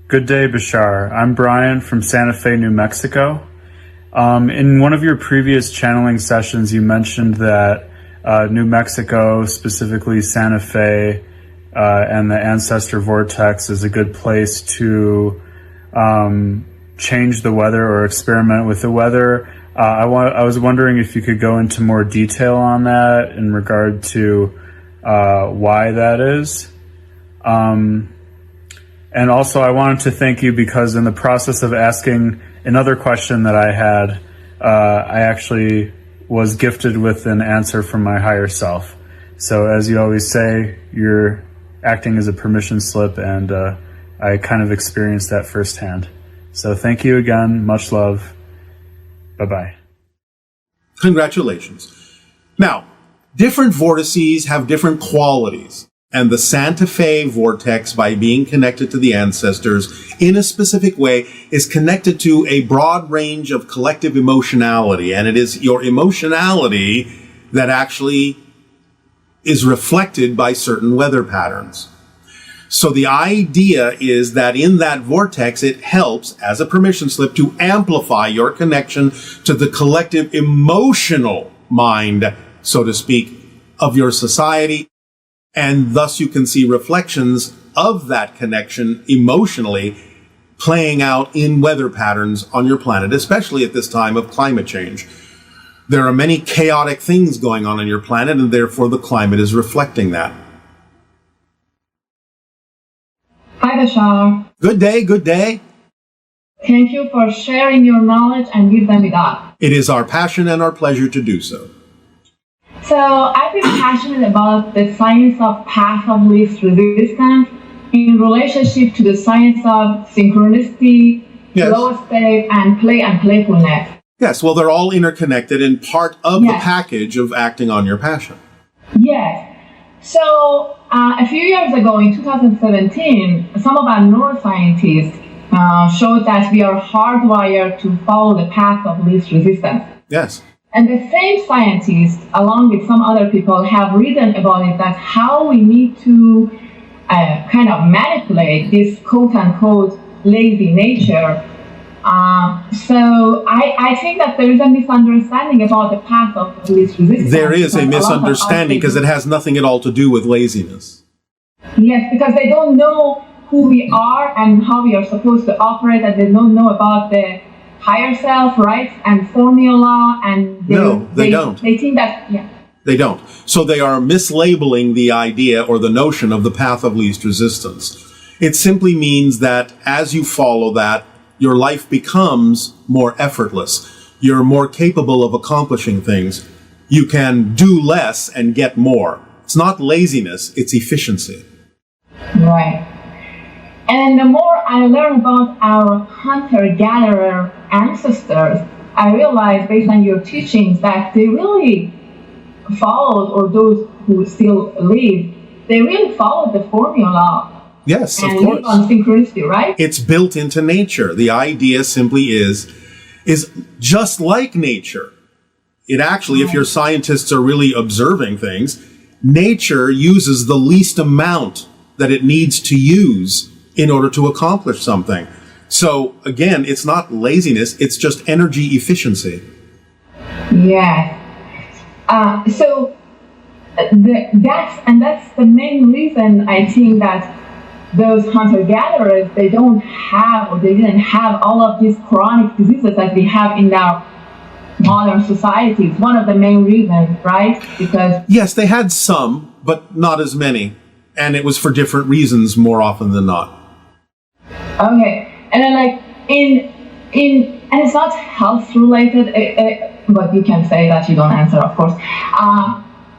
Good day, Bashar. I'm Brian from Santa Fe, New Mexico. In one of your previous channeling sessions, you mentioned that New Mexico, specifically Santa Fe, and the ancestor vortex is a good place to change the weather or experiment with the weather. I was wondering if you could go into more detail on that in regard to why that is. And also, I wanted to thank you because in the process of asking another question that I had, I actually was gifted with an answer from my higher self. So as you always say, you're acting as a permission slip, and I kind of experienced that firsthand. So thank you again. Much love. Bye-bye. Congratulations. Now, different vortices have different qualities. And the Santa Fe vortex, by being connected to the ancestors in a specific way, is connected to a broad range of collective emotionality. And it is your emotionality that actually is reflected by certain weather patterns. So the idea is that in that vortex, it helps, as a permission slip, to amplify your connection to the collective emotional mind, so to speak, of your society. And thus you can see reflections of that connection emotionally playing out in weather patterns on your planet, especially at this time of climate change. There are many chaotic things going on your planet, and therefore the climate is reflecting that. Hi, Bashar. Good day, good day. Thank you for sharing your knowledge and wisdom with us. It is our passion and our pleasure to do so. So I've been passionate about the science of path of least resistance in relationship to the science of synchronicity, flow state, and play and playfulness. Yes, well, they're all interconnected and part of the package of acting on your passion. Yes. So a few years ago, in 2017, some of our neuroscientists showed that we are hardwired to follow the path of least resistance. Yes. And the same scientists, along with some other people, have written about it, that how we need to kind of manipulate this quote-unquote lazy nature. So I think that there is a misunderstanding about the path of least resistance. There is a misunderstanding because it has nothing at all to do with laziness. Yes, because they don't know who we are and how we are supposed to operate, and they don't know about the higher self, right, and formula, and they don't. They think that, They don't. So they are mislabeling the idea or the notion of the path of least resistance. It simply means that as you follow that, your life becomes more effortless. You're more capable of accomplishing things. You can do less and get more. It's not laziness, it's efficiency. Right. And the more I learn about our hunter-gatherer ancestors, I realized, based on your teachings, that they really followed, or those who still live, they really followed the formula. Yes, of course. And live on synchronicity, right? It's built into nature. The idea simply is just like nature. It actually, if your scientists are really observing things, nature uses the least amount that it needs to use in order to accomplish something. So again, it's not laziness, it's just energy efficiency. Yeah. So that's the main reason I think that those hunter-gatherers, they didn't have all of these chronic diseases that we have in our modern society. It's one of the main reasons, right? Because yes, they had some, but not as many. And it was for different reasons more often than not. Okay, and then like and it's not health related, but you can say that you don't answer, of course.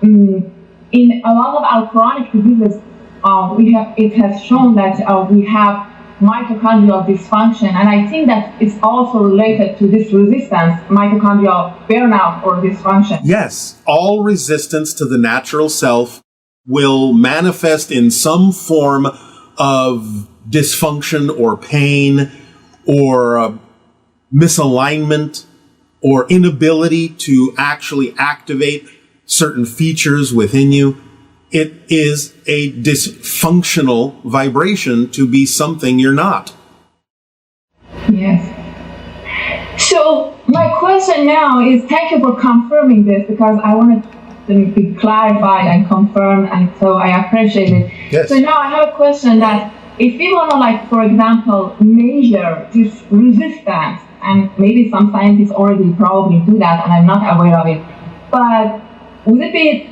In a lot of our chronic diseases, it has shown that we have mitochondrial dysfunction, and I think that it's also related to this resistance, mitochondrial burnout or dysfunction. Yes, all resistance to the natural self will manifest in some form of dysfunction or pain or misalignment or inability to actually activate certain features within you. It is a dysfunctional vibration to be something you're not. Yes. So my question now is, thank you for confirming this, because I wanted to be clarified and confirmed, and so I appreciate it. Yes. So now I have a question that if we want to, like, for example, measure this resistance, and maybe some scientists already probably do that, and I'm not aware of it, but would it be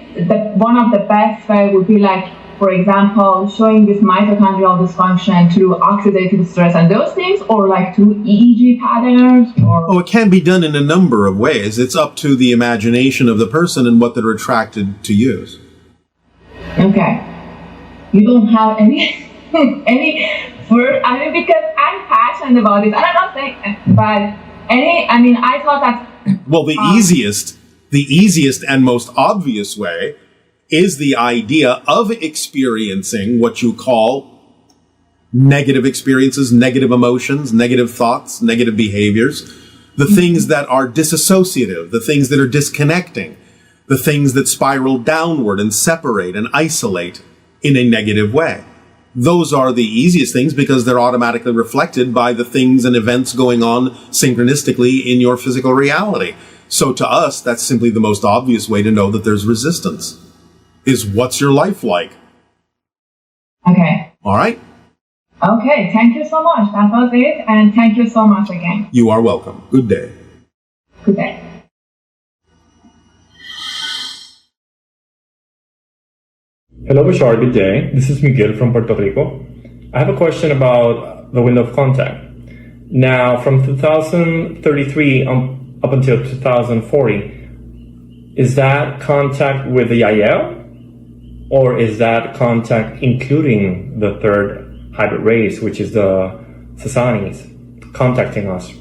one of the best way would be, like, for example, showing this mitochondrial dysfunction through oxidative stress and those things, or like through EEG patterns? Or Oh, it can be done in a number of ways. It's up to the imagination of the person and what they're attracted to use. Okay. You don't have any word? I mean, because I'm passionate about this, and I'm not saying, but I thought that. Well, the easiest and most obvious way is the idea of experiencing what you call negative experiences, negative emotions, negative thoughts, negative behaviors, the things that are disassociative, the things that are disconnecting, the things that spiral downward and separate and isolate in a negative way. Those are the easiest things because they're automatically reflected by the things and events going on synchronistically in your physical reality. So to us, that's simply the most obvious way to know that there's resistance. Is what's your life like? Okay. All right. Okay, thank you so much. That was it, and thank you so much again. You are welcome. Good day. Good day. Hello, Bashar. Good day. This is Miguel from Puerto Rico. I have a question about the window of contact. Now, from 2033 up until 2040, is that contact with the Yael? Or is that contact including the third hybrid race, which is the Sasanis, contacting us?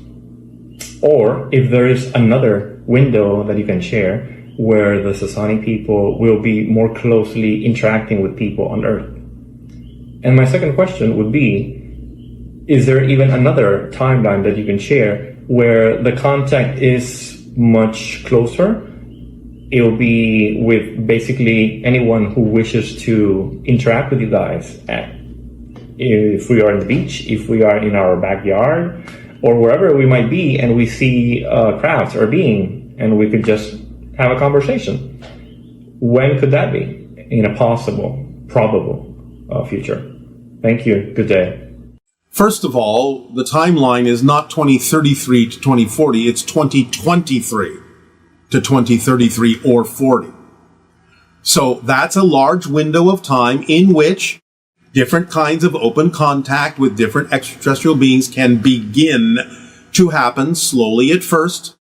Or if there is another window that you can share where the Sasani people will be more closely interacting with people on Earth. And my second question would be, is there even another timeline that you can share where the contact is much closer? It will be with basically anyone who wishes to interact with you guys. If we are on the beach, if we are in our backyard, or wherever we might be, and we see crafts or being, and we could just have a conversation. When could that be in a possible, probable future? Thank you. Good day. First of all, the timeline is not 2033 to 2040, it's 2023 to 2033 or 40. So that's a large window of time in which different kinds of open contact with different extraterrestrial beings can begin to happen slowly at first,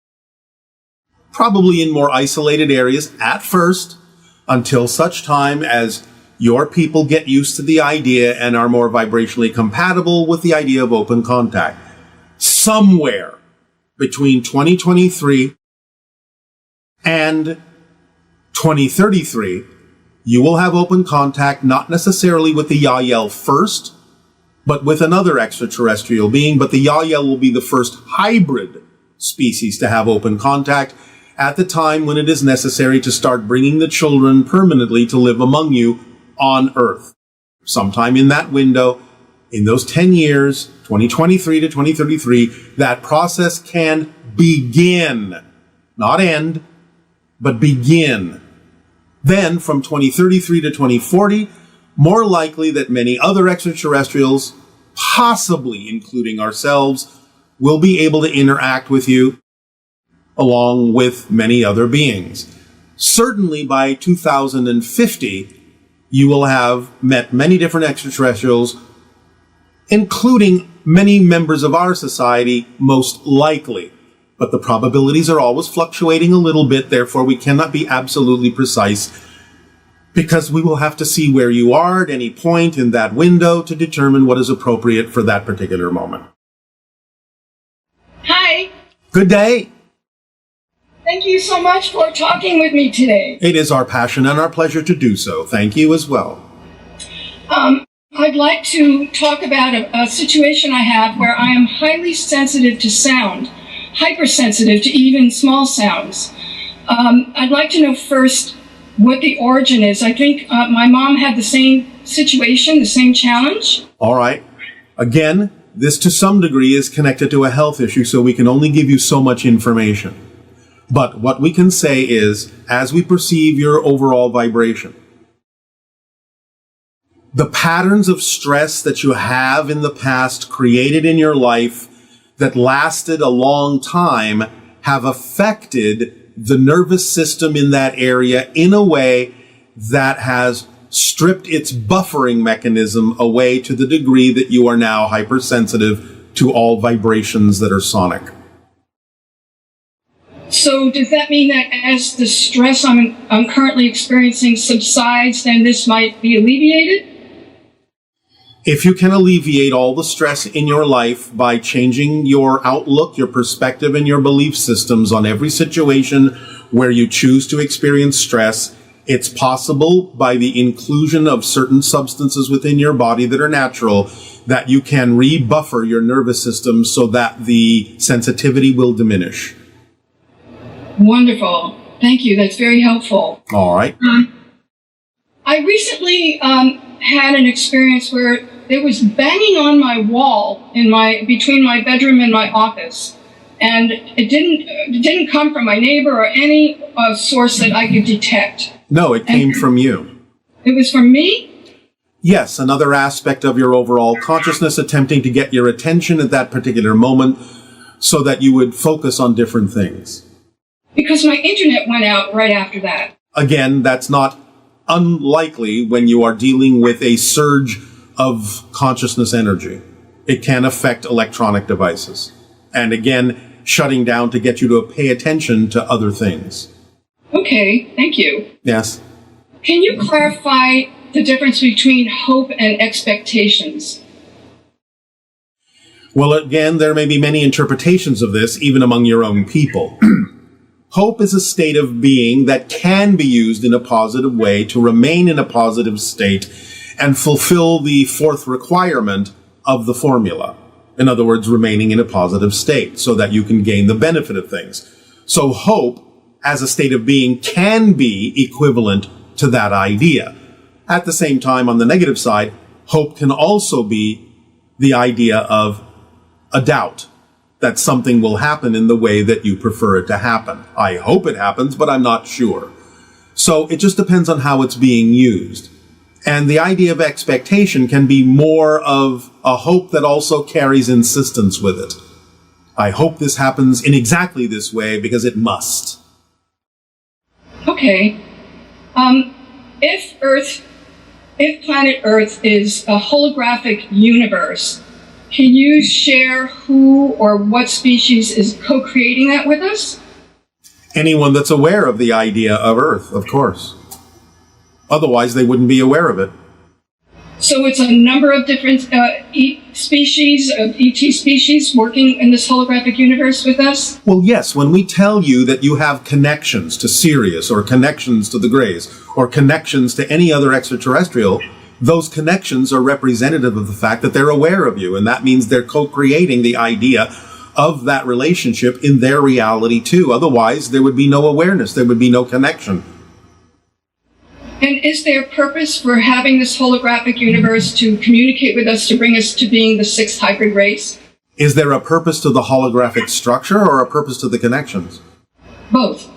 probably in more isolated areas at first, until such time as your people get used to the idea and are more vibrationally compatible with the idea of open contact. Somewhere between 2023 and 2033, you will have open contact, not necessarily with the Yael first, but with another extraterrestrial being. But the Yael will be the first hybrid species to have open contact at the time when it is necessary to start bringing the children permanently to live among you on Earth. Sometime in that window, in those 10 years, 2023 to 2033, that process can begin, not end, but begin. Then, from 2033 to 2040, more likely that many other extraterrestrials, possibly including ourselves, will be able to interact with you along with many other beings. Certainly by 2050, you will have met many different extraterrestrials, including many members of our society, most likely. But the probabilities are always fluctuating a little bit, therefore we cannot be absolutely precise, because we will have to see where you are at any point in that window to determine what is appropriate for that particular moment. Hi. Good day. Thank you so much for talking with me today. It is our passion and our pleasure to do so. Thank you as well. I'd like to talk about a situation I have where I am highly sensitive to sound, hypersensitive to even small sounds. I'd like to know first what the origin is. I think my mom had the same situation, the same challenge. All right. Again, this to some degree is connected to a health issue, so we can only give you so much information. But what we can say is, as we perceive your overall vibration, the patterns of stress that you have in the past created in your life that lasted a long time have affected the nervous system in that area in a way that has stripped its buffering mechanism away to the degree that you are now hypersensitive to all vibrations that are sonic. So does that mean that as the stress I'm currently experiencing subsides, then this might be alleviated? If you can alleviate all the stress in your life by changing your outlook, your perspective, and your belief systems on every situation where you choose to experience stress, it's possible by the inclusion of certain substances within your body that are natural that you can rebuffer your nervous system so that the sensitivity will diminish. Wonderful. Thank you. That's very helpful. All right. I recently had an experience where there was banging on my wall between my bedroom and my office, and it didn't come from my neighbor or any source that I could detect. No, it came from you. It was from me? Yes, another aspect of your overall consciousness attempting to get your attention at that particular moment so that you would focus on different things. Because my internet went out right after that. Again, that's not unlikely when you are dealing with a surge of consciousness energy. It can affect electronic devices. And again, shutting down to get you to pay attention to other things. Okay, thank you. Yes. Can you clarify the difference between hope and expectations? Well, again, there may be many interpretations of this, even among your own people. Hope is a state of being that can be used in a positive way to remain in a positive state and fulfill the fourth requirement of the formula. In other words, remaining in a positive state so that you can gain the benefit of things. So hope as a state of being can be equivalent to that idea. At the same time, on the negative side, hope can also be the idea of a doubt that something will happen in the way that you prefer it to happen. I hope it happens, but I'm not sure. So it just depends on how it's being used. And the idea of expectation can be more of a hope that also carries insistence with it. I hope this happens in exactly this way because it must. Okay. If planet Earth is a holographic universe, can you share who or what species is co-creating that with us? Anyone that's aware of the idea of Earth, of course. Otherwise, they wouldn't be aware of it. So it's a number of different species, of ET species, working in this holographic universe with us? Well, yes, when we tell you that you have connections to Sirius, or connections to the Greys, or connections to any other extraterrestrial, those connections are representative of the fact that they're aware of you, and that means they're co-creating the idea of that relationship in their reality too. Otherwise, there would be no awareness, there would be no connection. And is there a purpose for having this holographic universe to communicate with us, to bring us to being the sixth hybrid race? Is there a purpose to the holographic structure or a purpose to the connections? Both.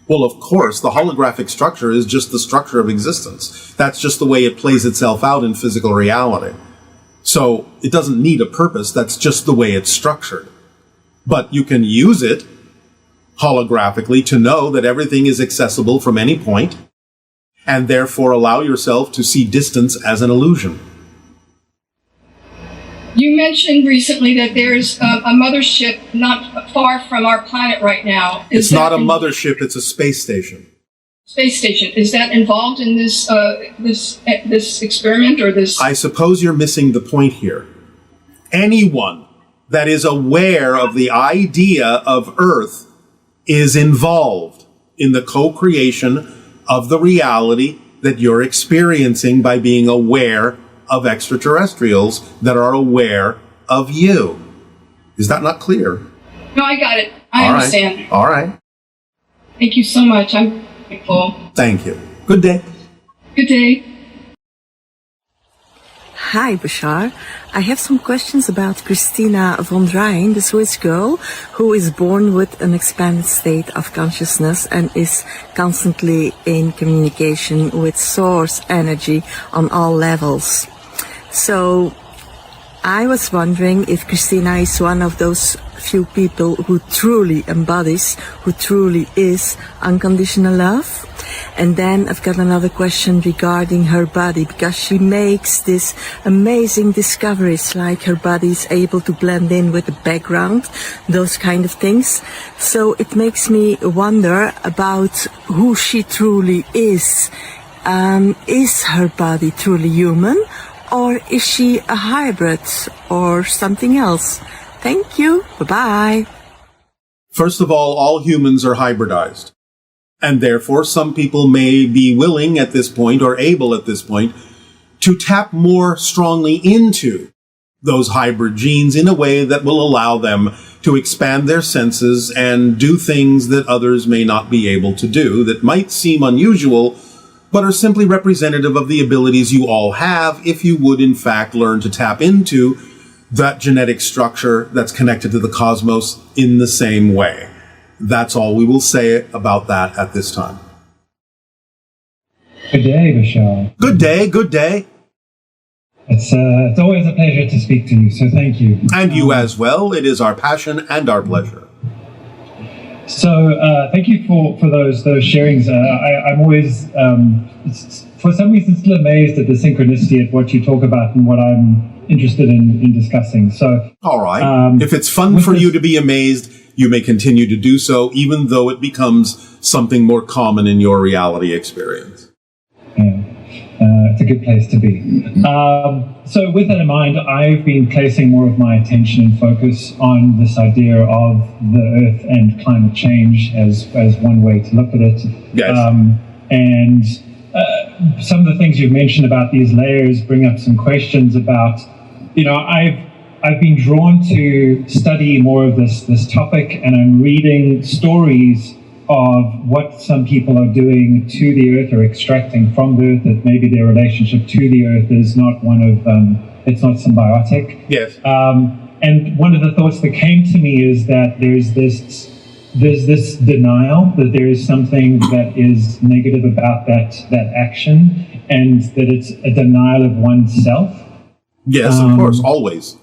Well, of course, the holographic structure is just the structure of existence. That's just the way it plays itself out in physical reality. So it doesn't need a purpose, that's just the way it's structured. But you can use it holographically to know that everything is accessible from any point, and therefore allow yourself to see distance as an illusion. You mentioned recently that there's a mothership not far from our planet right now. It's not a mothership, it's a space station. Space station. Is that involved in this this experiment or this? I suppose you're missing the point here. Anyone that is aware of the idea of Earth is involved in the co-creation of the reality that you're experiencing by being aware of extraterrestrials that are aware of you. Is that not clear? No, I got it. I understand. All right. Thank you so much. I'm grateful. Thank you. Good day. Good day. Hi, Bashar. I have some questions about Christina von Rijn, the Swiss girl who is born with an expanded state of consciousness and is constantly in communication with source energy on all levels. So I was wondering if Christina is one of those few people who truly embodies, who truly is unconditional love. And then I've got another question regarding her body, because she makes this amazing discoveries, like her body is able to blend in with the background, those kind of things. So it makes me wonder about who she truly is. Is her body truly human? Or is she a hybrid or something else? Thank you. Bye-bye. First of all humans are hybridized. And therefore, some people may be willing at this point or able at this point to tap more strongly into those hybrid genes in a way that will allow them to expand their senses and do things that others may not be able to do, that might seem unusual, but are simply representative of the abilities you all have if you would in fact learn to tap into that genetic structure that's connected to the cosmos in the same way. That's all we will say about that at this time. Good day, Bashar. Good day, good day. It's always a pleasure to speak to you, so thank you. And you as well. It is our passion and our pleasure. So thank you for those sharings. I'm always, for some reason, still amazed at the synchronicity at what you talk about and what I'm interested in discussing. So, all right. If it's fun for you to be amazed, you may continue to do so, even though it becomes something more common in your reality experience. Yeah, it's a good place to be. So with that in mind, I've been placing more of my attention and focus on this idea of the Earth and climate change as one way to look at it. Yes. And some of the things you've mentioned about these layers bring up some questions about, I've been drawn to study more of this topic, and I'm reading stories of what some people are doing to the Earth or extracting from the Earth, that maybe their relationship to the Earth is not one of, it's not symbiotic. Yes. And one of the thoughts that came to me is that there's this denial that there is something that is negative about that action, and that it's a denial of oneself. Yes, of course, always.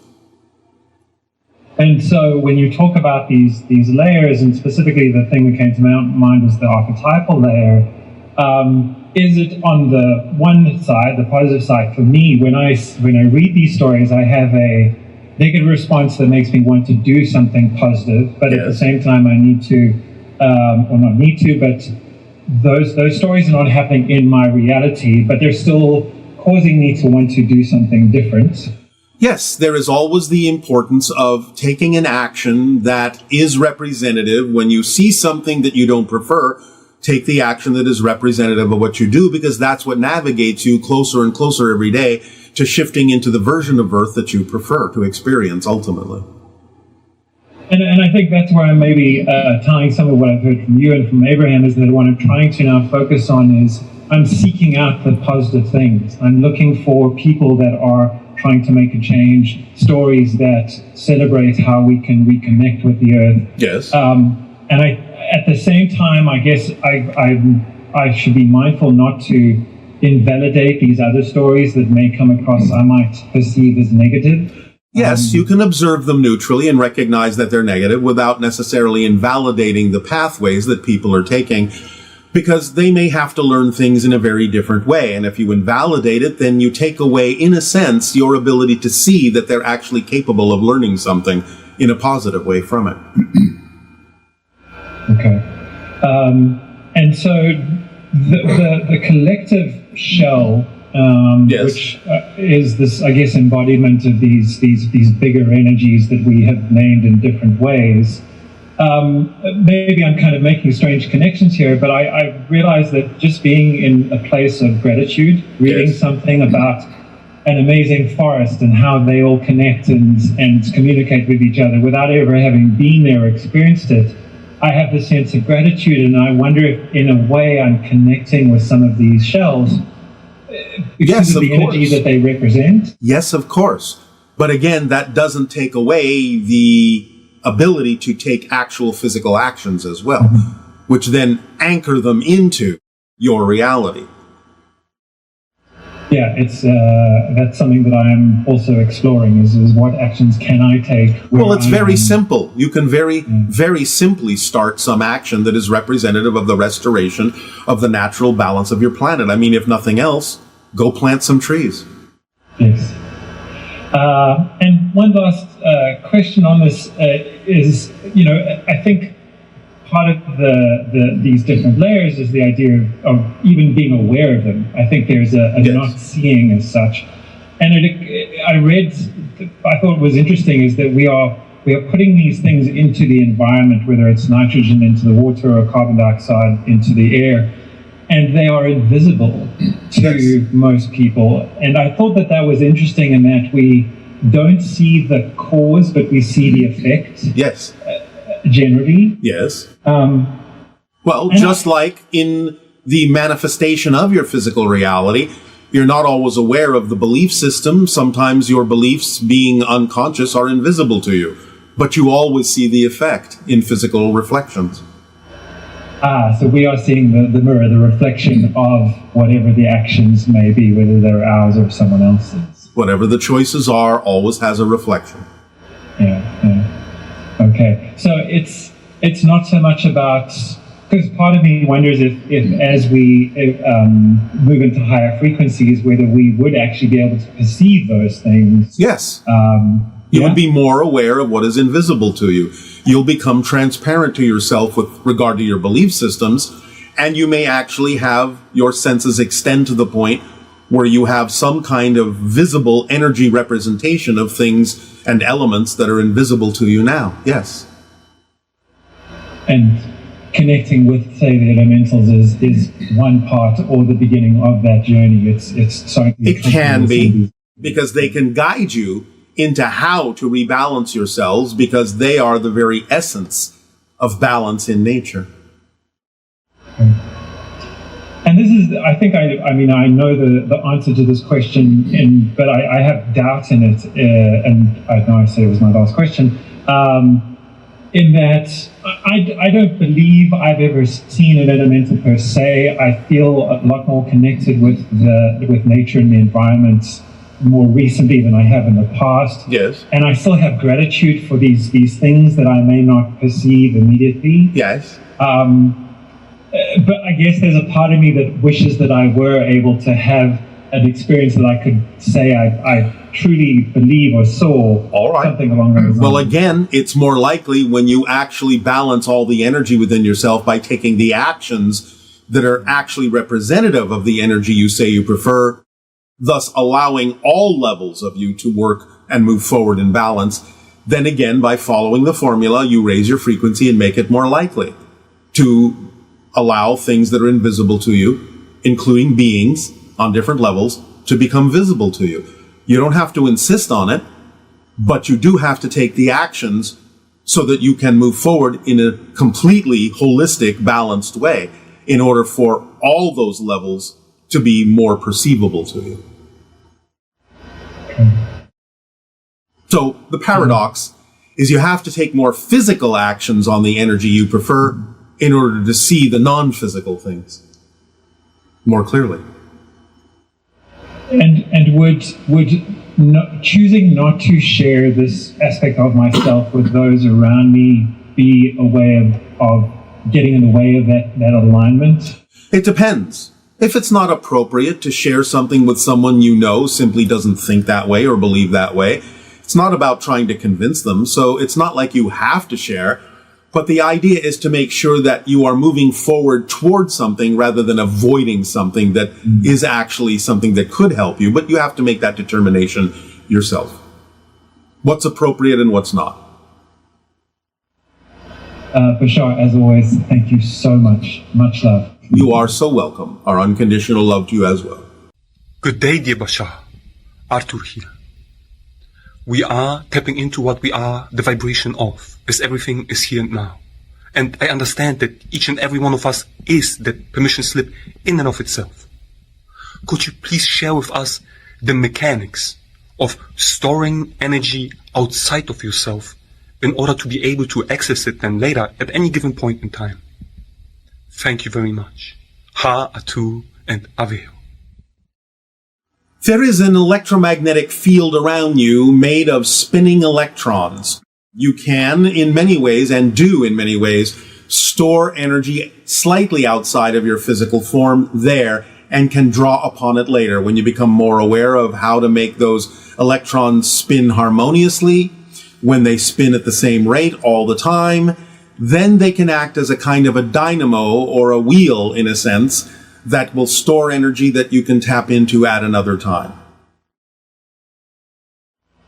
And so when you talk about these layers, and specifically the thing that came to my mind was the archetypal layer, is it on the one side, the positive side? For me, when I read these stories, I have a negative response that makes me want to do something positive, but at the same time I need to, or not need to, but those stories are not happening in my reality, but they're still causing me to want to do something different. Yes, there is always the importance of taking an action that is representative. When you see something that you don't prefer, take the action that is representative of what you do, because that's what navigates you closer and closer every day to shifting into the version of Earth that you prefer to experience ultimately. And I think that's where I'm maybe tying some of what I've heard from you and from Abraham, is that what I'm trying to now focus on is I'm seeking out the positive things. I'm looking for people that are trying to make a change, stories that celebrate how we can reconnect with the Earth. Yes. And at the same time, I guess I should be mindful not to invalidate these other stories that may come across, I might perceive as negative. Yes, you can observe them neutrally and recognize that they're negative without necessarily invalidating the pathways that people are taking, because they may have to learn things in a very different way. And if you invalidate it, then you take away, in a sense, your ability to see that they're actually capable of learning something in a positive way from it. Okay. And so the collective shell, which is this, I guess, embodiment of these bigger energies that we have named in different ways. Maybe I'm kind of making strange connections here, but I realize that just being in a place of gratitude, reading something about an amazing forest and how they all connect and communicate with each other without ever having been there or experienced it, I have this sense of gratitude, and I wonder if in a way I'm connecting with some of these shells. because Yes, of the of energy course. that they represent? Yes, of course. But again, that doesn't take away the ability to take actual physical actions as well, which then anchor them into your reality. Yeah, it's that's something that I'm also exploring is what actions can I take? Well, it's very simple. You can very simply start some action that is representative of the restoration of the natural balance of your planet. I mean, if nothing else, go plant some trees. Yes. And one last question on this is, I think part of these different layers is the idea of even being aware of them. I think there's a Yes. not seeing as such. And I thought was interesting is that we are putting these things into the environment, whether it's nitrogen into the water or carbon dioxide into the air, and they are invisible to most people. And I thought that was interesting in that we don't see the cause, but we see the effect. Yes. Generally. Yes. Well, just like in the manifestation of your physical reality, you're not always aware of the belief system. Sometimes your beliefs, being unconscious, are invisible to you, but you always see the effect in physical reflections. So we are seeing the mirror, the reflection of whatever the actions may be, whether they're ours or someone else's. Whatever the choices are, always has a reflection. Yeah. Okay. So it's not so much about, because part of me wonders if as we move into higher frequencies, whether we would actually be able to perceive those things. Yes. You would be more aware of what is invisible to you. You'll become transparent to yourself with regard to your belief systems, and you may actually have your senses extend to the point where you have some kind of visible energy representation of things and elements that are invisible to you now. Yes. And connecting with, say, the elementals is one part or the beginning of that journey. It's something. It can be, because they can guide you into how to rebalance yourselves, because they are the very essence of balance in nature. And this is, I think, I mean, I know the answer to this question, but I have doubts in it, and I know I said it was my last question, in that I don't believe I've ever seen an elemental per se. I feel a lot more connected with nature and the environment more recently than I have in the past. Yes. And I still have gratitude for these things that I may not perceive immediately. Yes. But I guess there's a part of me that wishes that I were able to have an experience that I could say I truly believe or saw. All right. Something along those lines. Well, again, it's more likely when you actually balance all the energy within yourself by taking the actions that are actually representative of the energy you say you prefer, thus allowing all levels of you to work and move forward in balance. Then again, by following the formula, you raise your frequency and make it more likely to allow things that are invisible to you, including beings on different levels, to become visible to you. You don't have to insist on it, but you do have to take the actions so that you can move forward in a completely holistic, balanced way in order for all those levels to be more perceivable to you. So the paradox is you have to take more physical actions on the energy you prefer in order to see the non-physical things more clearly. And would choosing not to share this aspect of myself with those around me be a way of getting in the way of that alignment? It depends. If it's not appropriate to share something with someone you know simply doesn't think that way or believe that way, it's not about trying to convince them, so it's not like you have to share. But the idea is to make sure that you are moving forward towards something rather than avoiding something that is actually something that could help you. But you have to make that determination yourself. What's appropriate and what's not. Bashar, as always, thank you so much. Much love. You are so welcome. Our unconditional love to you as well. Good day, dear Bashar. Arthur here. We are tapping into what we are the vibration of, as everything is here now. And I understand that each and every one of us is that permission slip in and of itself. Could you please share with us the mechanics of storing energy outside of yourself in order to be able to access it then later at any given point in time? Thank you very much. Ha, Atu, and Aveo. There is an electromagnetic field around you made of spinning electrons. You can, in many ways, and do in many ways, store energy slightly outside of your physical form there and can draw upon it later when you become more aware of how to make those electrons spin harmoniously, when they spin at the same rate all the time. Then they can act as a kind of a dynamo or a wheel, in a sense, that will store energy that you can tap into at another time.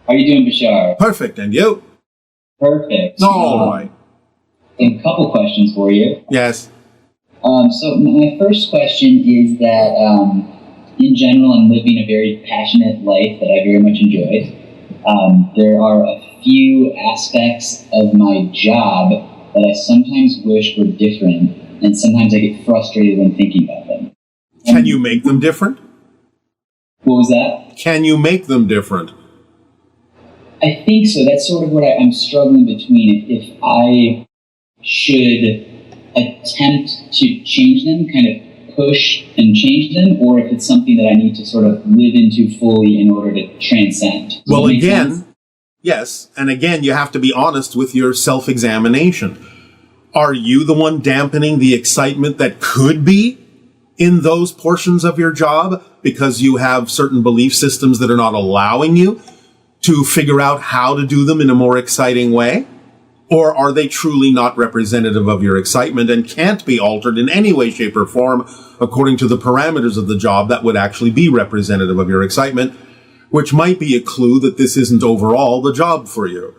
How are you doing, Bashar? Perfect, and you? Perfect. All right. A couple questions for you. Yes. So my first question is that, in general, I'm living a very passionate life that I very much enjoy. There are a few aspects of my job that I sometimes wish were different, and sometimes I get frustrated when thinking about them. Can you make them different? What was that? Can you make them different? I think so. That's sort of what I'm struggling between. If I should attempt to change them, kind of push and change them, or if it's something that I need to sort of live into fully in order to transcend. Well, again, yes. And again, you have to be honest with your self-examination. Are you the one dampening the excitement that could be in those portions of your job because you have certain belief systems that are not allowing you to figure out how to do them in a more exciting way? Or are they truly not representative of your excitement and can't be altered in any way, shape, or form according to the parameters of the job that would actually be representative of your excitement, which might be a clue that this isn't overall the job for you?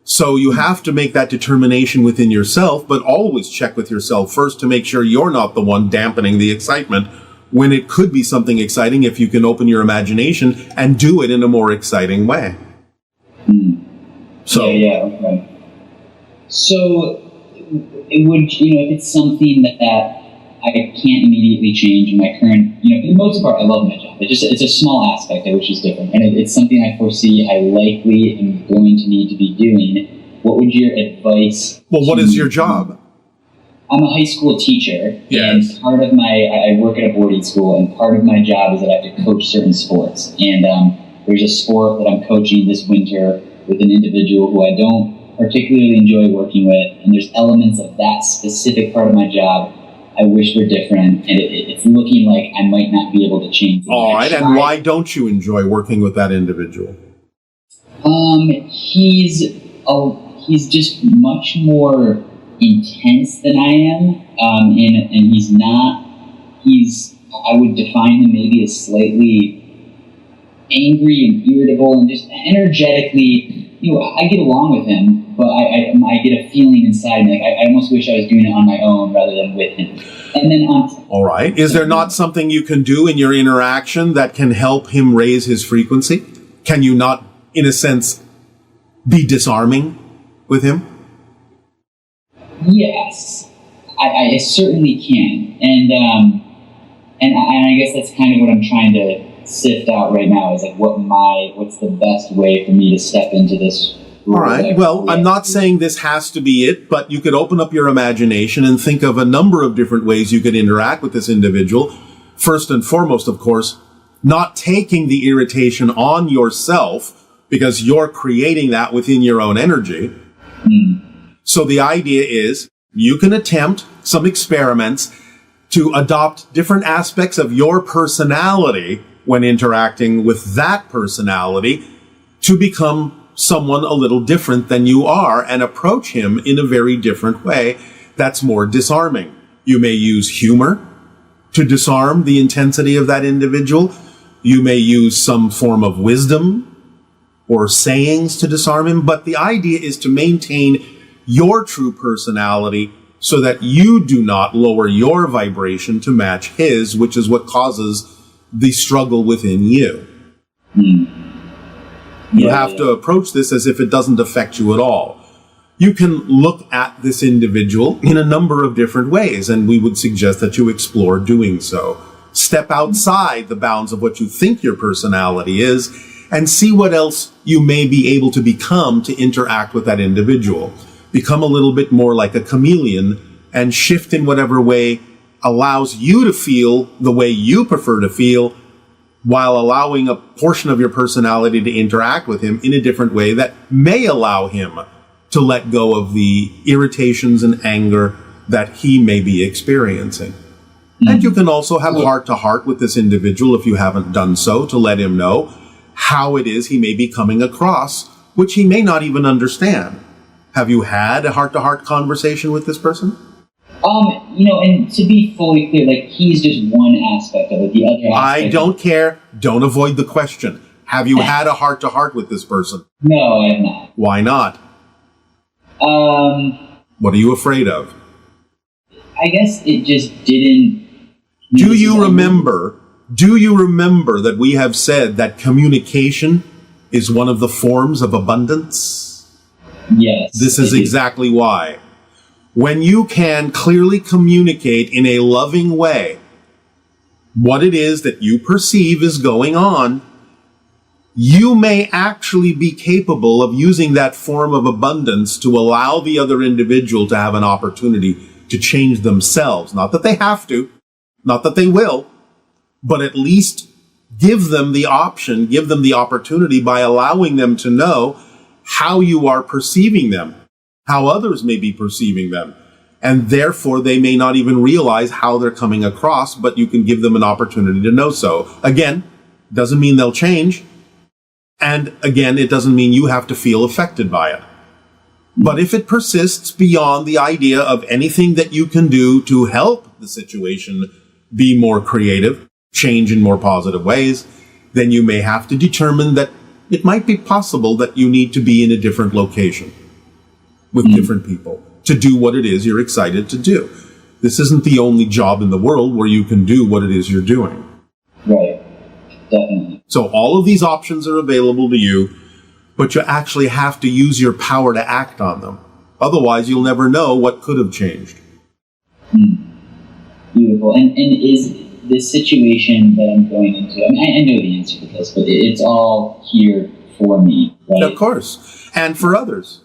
So you have to make that determination within yourself, but always check with yourself first to make sure you're not the one dampening the excitement when it could be something exciting if you can open your imagination and do it in a more exciting way. So, okay. So, it would, if it's something that I can't immediately change in my current, for the most part, I love my job. It's a small aspect which is different. And it's something I foresee I likely am going to need to be doing. What would your advice? Well, what is your job? I'm a high school teacher. Yes. And part of I work at a boarding school, and part of my job is that I have to coach certain sports. And there's a sport that I'm coaching this winter with an individual who I don't particularly enjoy working with, and there's elements of that specific part of my job I wish were different, and it's looking like I might not be able to change. All right, and why don't you enjoy working with that individual? He's just much more intense than I am, and I would define him maybe as slightly angry and irritable and just energetically. I get along with him, but I get a feeling inside, like I almost wish I was doing it on my own rather than with him. And then all right, is there not something you can do in your interaction that can help him raise his frequency? Can you not, in a sense, be disarming with him? Yes, I certainly can, and I guess that's kind of what I'm trying to sift out right now, is like what's the best way for me to step into this role. All right, well, I'm not saying this has to be it, but you could open up your imagination and think of a number of different ways you could interact with this individual. First and foremost, of course, not taking the irritation on yourself, because you're creating that within your own energy. So the idea is you can attempt some experiments to adopt different aspects of your personality when interacting with that personality to become someone a little different than you are and approach him in a very different way that's more disarming. You may use humor to disarm the intensity of that individual. You may use some form of wisdom or sayings to disarm him, but the idea is to maintain your true personality so that you do not lower your vibration to match his, which is what causes the struggle within you. You have to approach this as if it doesn't affect you at all. You can look at this individual in a number of different ways, and we would suggest that you explore doing so. Step outside the bounds of what you think your personality is and see what else you may be able to become to interact with that individual. Become a little bit more like a chameleon and shift in whatever way allows you to feel the way you prefer to feel, while allowing a portion of your personality to interact with him in a different way that may allow him to let go of the irritations and anger that he may be experiencing. And you can also have heart-to-heart with this individual, if you haven't done so, to let him know how it is he may be coming across, which he may not even understand. Have you had a heart-to-heart conversation with this person? And to be fully clear, like, he's just one aspect of it. The other aspect... I don't care. Don't avoid the question. Have you had a heart-to-heart with this person? No, I have not. Why not? What are you afraid of? I guess it just didn't... Do you remember that we have said that communication is one of the forms of abundance? Yes. This is exactly why. When you can clearly communicate in a loving way what it is that you perceive is going on, you may actually be capable of using that form of abundance to allow the other individual to have an opportunity to change themselves. Not that they have to, not that they will, but at least give them the option, give them the opportunity by allowing them to know how you are perceiving them, how others may be perceiving them. And therefore, they may not even realize how they're coming across, but you can give them an opportunity to know so. Again, doesn't mean they'll change. And again, it doesn't mean you have to feel affected by it. But if it persists beyond the idea of anything that you can do to help the situation be more creative, change in more positive ways, then you may have to determine that it might be possible that you need to be in a different location with different people to do what it is you're excited to do. This isn't the only job in the world where you can do what it is you're doing. Right. Definitely. So all of these options are available to you, but you actually have to use your power to act on them. Otherwise, you'll never know what could have changed. Beautiful. And is this situation that I'm going into, I mean, I know the answer to this, but it's all here for me, right? Of course. And for others.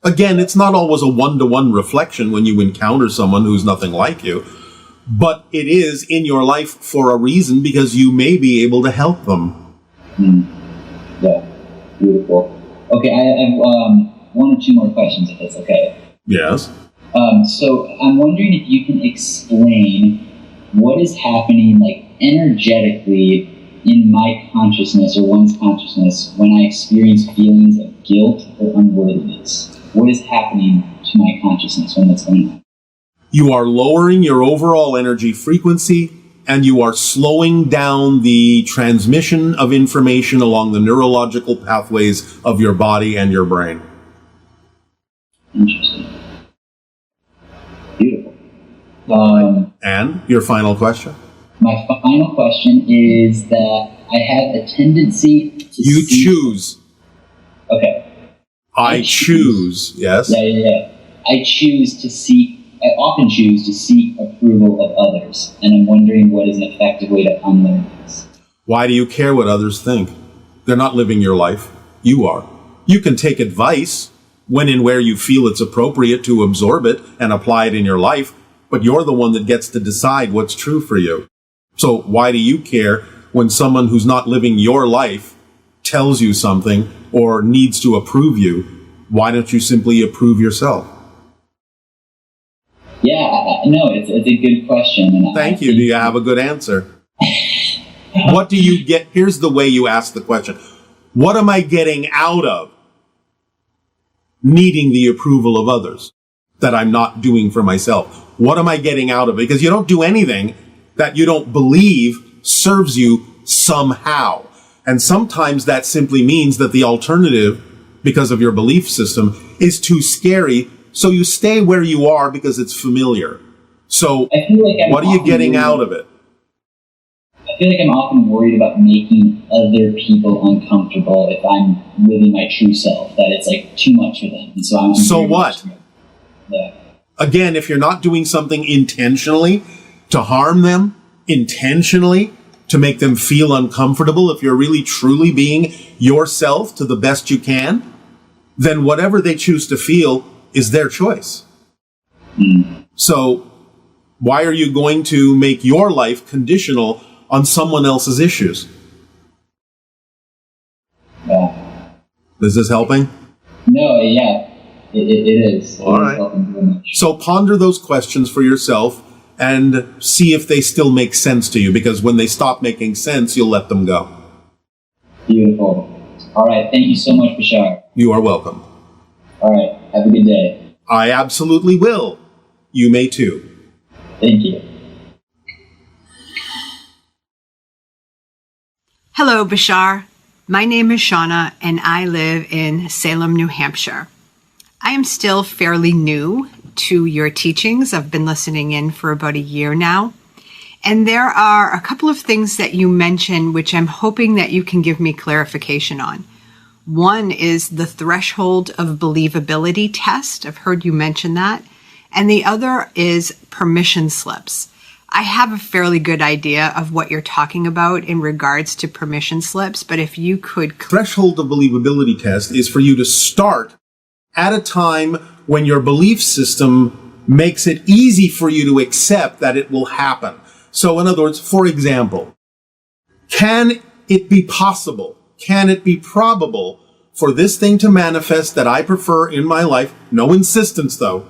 Again, it's not always a one-to-one reflection when you encounter someone who's nothing like you, but it is in your life for a reason, because you may be able to help them. Yeah, beautiful. Okay, I have one or two more questions, if that's okay. Yes. So I'm wondering if you can explain what is happening, like, energetically in my consciousness or one's consciousness when I experience feelings of guilt or unworthiness. What is happening to my consciousness when that's going on? You are lowering your overall energy frequency, and you are slowing down the transmission of information along the neurological pathways of your body and your brain. Interesting. Beautiful. And your final question? My final question is that I have a tendency to You choose. Okay. I choose. Yes? Yeah. I often choose to seek approval of others, and I'm wondering what is an effective way to unlearn this. Why do you care what others think? They're not living your life. You are. You can take advice when and where you feel it's appropriate to absorb it and apply it in your life, but you're the one that gets to decide what's true for you. So why do you care when someone who's not living your life tells you something or needs to approve you? Why don't you simply approve yourself? Yeah, no, it's a good question. And Thank you. Do you have a good answer? What do you get? Here's the way you ask the question. What am I getting out of needing the approval of others that I'm not doing for myself? What am I getting out of it? Because you don't do anything that you don't believe serves you somehow. And sometimes that simply means that the alternative, because of your belief system, is too scary. So you stay where you are because it's familiar. So I feel like what are you getting out of it? I feel like I'm often worried about making other people uncomfortable if I'm living my true self, that it's like too much for them. And so I'm So what? Yeah. Again, if you're not doing something intentionally to harm them, intentionally to make them feel uncomfortable, if you're really truly being yourself to the best you can, then whatever they choose to feel is their choice. So why are you going to make your life conditional on someone else's issues? Yeah. Is this helping? No, yeah, it is. All right. Helping very much. So ponder those questions for yourself and see if they still make sense to you, because when they stop making sense, you'll let them go. Beautiful. All right. Thank you so much, Bashar. You are welcome. All right. Have a good day. I absolutely will. You may too. Thank you. Hello, Bashar. My name is Shauna, and I live in Salem, New Hampshire. I am still fairly new to your teachings. I've been listening in for about a year now. And there are a couple of things that you mentioned which I'm hoping that you can give me clarification on. One is the threshold of believability test. I've heard you mention that. And the other is permission slips. I have a fairly good idea of what you're talking about in regards to permission slips, but if you could... Threshold of believability test is for you to start at a time when your belief system makes it easy for you to accept that it will happen. So in other words, for example, can it be possible, can it be probable for this thing to manifest that I prefer in my life, no insistence though,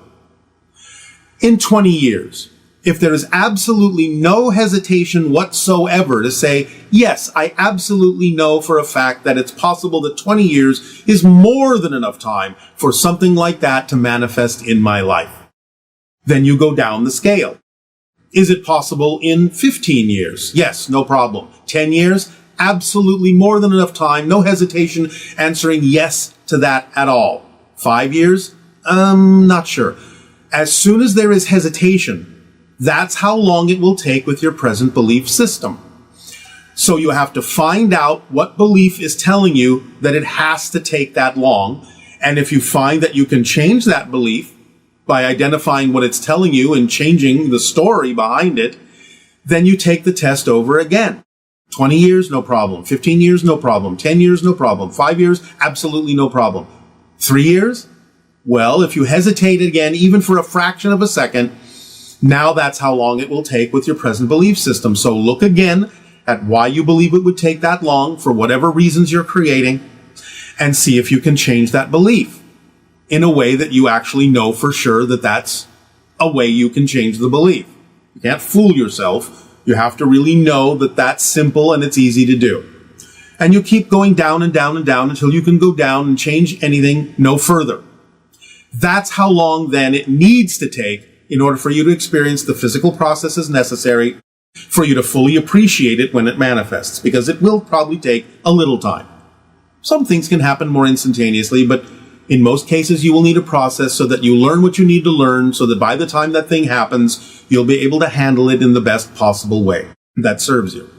in 20 years? If there is absolutely no hesitation whatsoever to say, yes, I absolutely know for a fact that it's possible that 20 years is more than enough time for something like that to manifest in my life, then you go down the scale. Is it possible in 15 years? Yes, no problem. 10 years? Absolutely more than enough time, no hesitation, answering yes to that at all. 5 years? Not sure. As soon as there is hesitation, that's how long it will take with your present belief system. So you have to find out what belief is telling you that it has to take that long. And if you find that you can change that belief by identifying what it's telling you and changing the story behind it, then you take the test over again. 20 years, no problem. 15 years, no problem. 10 years, no problem. 5 years, absolutely no problem. 3 years? Well, if you hesitate again, even for a fraction of a second, now that's how long it will take with your present belief system. So look again at why you believe it would take that long for whatever reasons you're creating, and see if you can change that belief in a way that you actually know for sure that that's a way you can change the belief. You can't fool yourself. You have to really know that that's simple and it's easy to do. And you keep going down and down and down until you can go down and change anything no further. That's how long then it needs to take in order for you to experience the physical processes necessary for you to fully appreciate it when it manifests, because it will probably take a little time. Some things can happen more instantaneously, but in most cases you will need a process so that you learn what you need to learn, so that by the time that thing happens, you'll be able to handle it in the best possible way that serves you.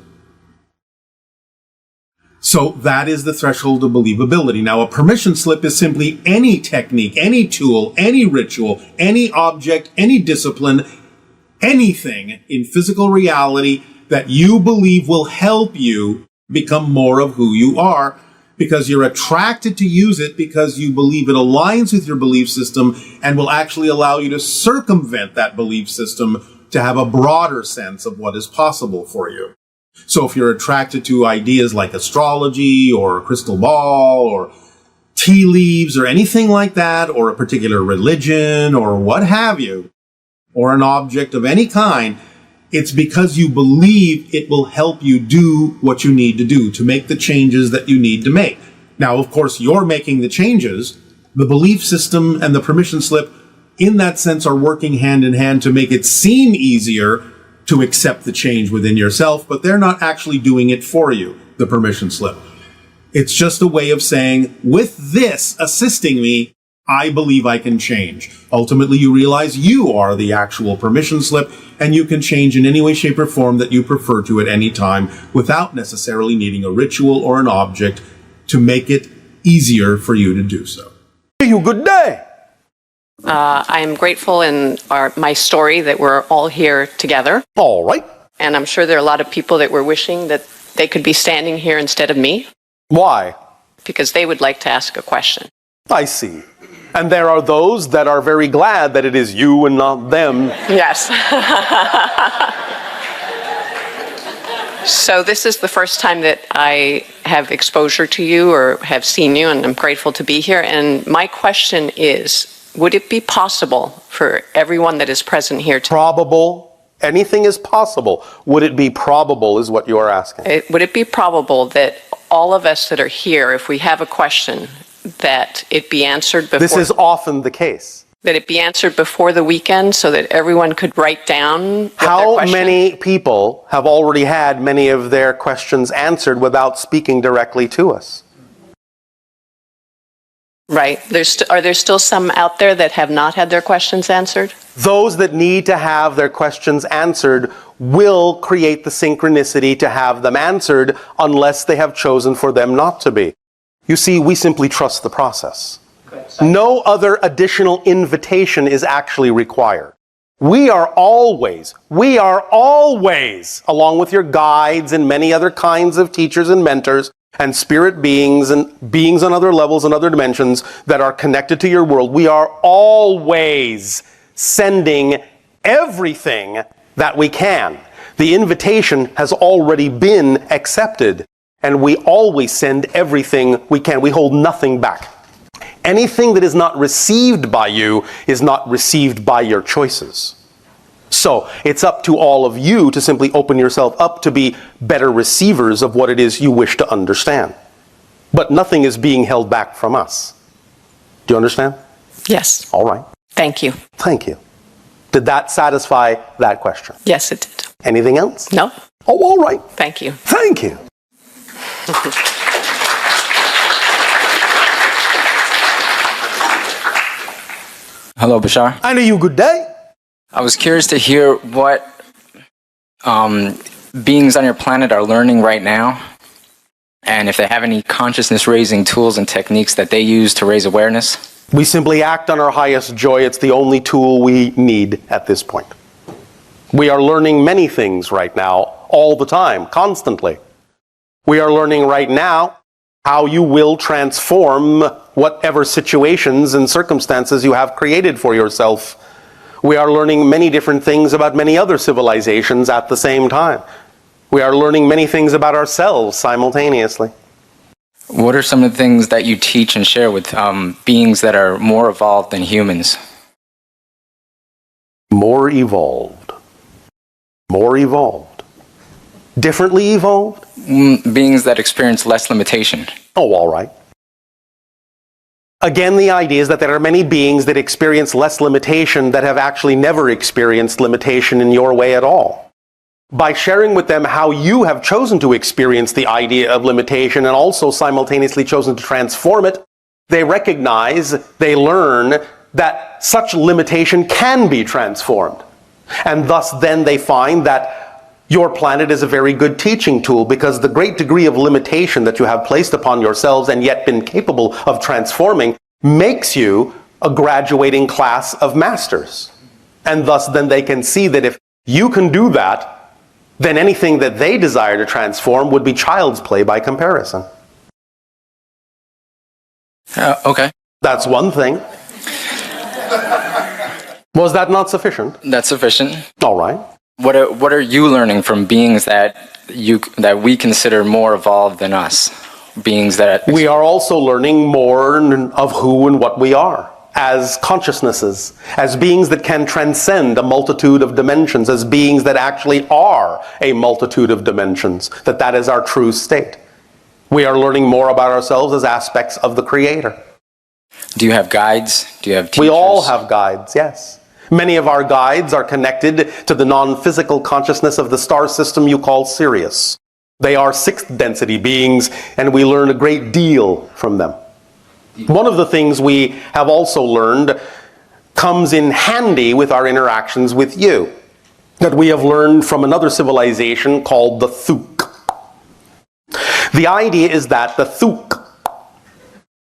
So that is the threshold of believability. Now, a permission slip is simply any technique, any tool, any ritual, any object, any discipline, anything in physical reality that you believe will help you become more of who you are, because you're attracted to use it because you believe it aligns with your belief system and will actually allow you to circumvent that belief system to have a broader sense of what is possible for you. So if you're attracted to ideas like astrology or crystal ball or tea leaves or anything like that, or a particular religion or what have you, or an object of any kind, it's because you believe it will help you do what you need to do to make the changes that you need to make. Now, of course, you're making the changes. The belief system and the permission slip, in that sense, are working hand in hand to make it seem easier to accept the change within yourself, but they're not actually doing it for you, the permission slip. It's just a way of saying, with this assisting me, I believe I can change. Ultimately, you realize you are the actual permission slip, and you can change in any way, shape, or form that you prefer to at any time without necessarily needing a ritual or an object to make it easier for you to do so. You good day. I am grateful in my story that we're all here together. All right. And I'm sure there are a lot of people that were wishing that they could be standing here instead of me. Why? Because they would like to ask a question. I see. And there are those that are very glad that it is you and not them. Yes. So this is the first time that I have exposure to you or have seen you, and I'm grateful to be here. And my question is, would it be possible for everyone that is present here to... Probable. Anything is possible. Would it be probable is what you are asking. Would it be probable that all of us that are here, if we have a question, that it be answered before... This is often the case. That it be answered before the weekend so that everyone could write down How many people have already had many of their questions answered without speaking directly to us? Right. Are there still some out there that have not had their questions answered? Those that need to have their questions answered will create the synchronicity to have them answered unless they have chosen for them not to be. You see, we simply trust the process. No other additional invitation is actually required. We are always, along with your guides and many other kinds of teachers and mentors and spirit beings and beings on other levels and other dimensions that are connected to your world, we are always sending everything that we can. The invitation has already been accepted, and we always send everything we can. We hold nothing back. Anything that is not received by you is not received by your choices. So it's up to all of you to simply open yourself up to be better receivers of what it is you wish to understand. But nothing is being held back from us. Do you understand? Yes. All right. Thank you. Thank you. Did that satisfy that question? Yes, it did. Anything else? No. Oh, all right. Thank you. Thank you. Hello, Bashar. And you good day. I was curious to hear what beings on your planet are learning right now, and if they have any consciousness-raising tools and techniques that they use to raise awareness. We simply act on our highest joy. It's the only tool we need at this point. We are learning many things right now, all the time, constantly. We are learning right now how you will transform whatever situations and circumstances you have created for yourself. We are learning many different things about many other civilizations at the same time. We are learning many things about ourselves simultaneously. What are some of the things that you teach and share with beings that are more evolved than humans? More evolved. More evolved. Differently evolved? Beings that experience less limitation. Oh, all right. Again, the idea is that there are many beings that experience less limitation that have actually never experienced limitation in your way at all. By sharing with them how you have chosen to experience the idea of limitation and also simultaneously chosen to transform it, they recognize, they learn that such limitation can be transformed. And thus then they find that your planet is a very good teaching tool, because the great degree of limitation that you have placed upon yourselves and yet been capable of transforming makes you a graduating class of masters. And thus then they can see that if you can do that, then anything that they desire to transform would be child's play by comparison. Okay. That's one thing. Was that not sufficient? That's sufficient. All right. What are you learning from beings that we consider more evolved than us? Beings that... We are also learning more of who and what we are as consciousnesses, as beings that can transcend a multitude of dimensions, as beings that actually are a multitude of dimensions, that is our true state. We are learning more about ourselves as aspects of the Creator. Do you have guides? Do you have teachers? We all have guides, yes. Many of our guides are connected to the non-physical consciousness of the star system you call Sirius. They are sixth density beings, and we learn a great deal from them. One of the things we have also learned comes in handy with our interactions with you, that we have learned from another civilization called the Thuk. The idea is that the Thuk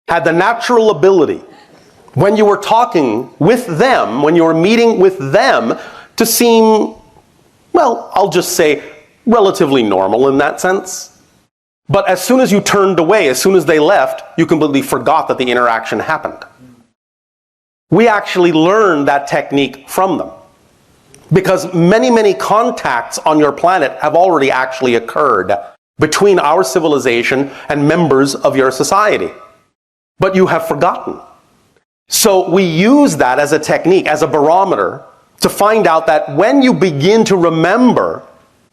had the natural ability, when you were talking with them, when you were meeting with them, to seem well, I'll just say relatively normal in that sense. But as soon as you turned away, as soon as they left, you completely forgot that the interaction happened. We actually learned that technique from them. Because many, many contacts on your planet have already actually occurred between our civilization and members of your society. But you have forgotten. So we use that as a technique, as a barometer, to find out that when you begin to remember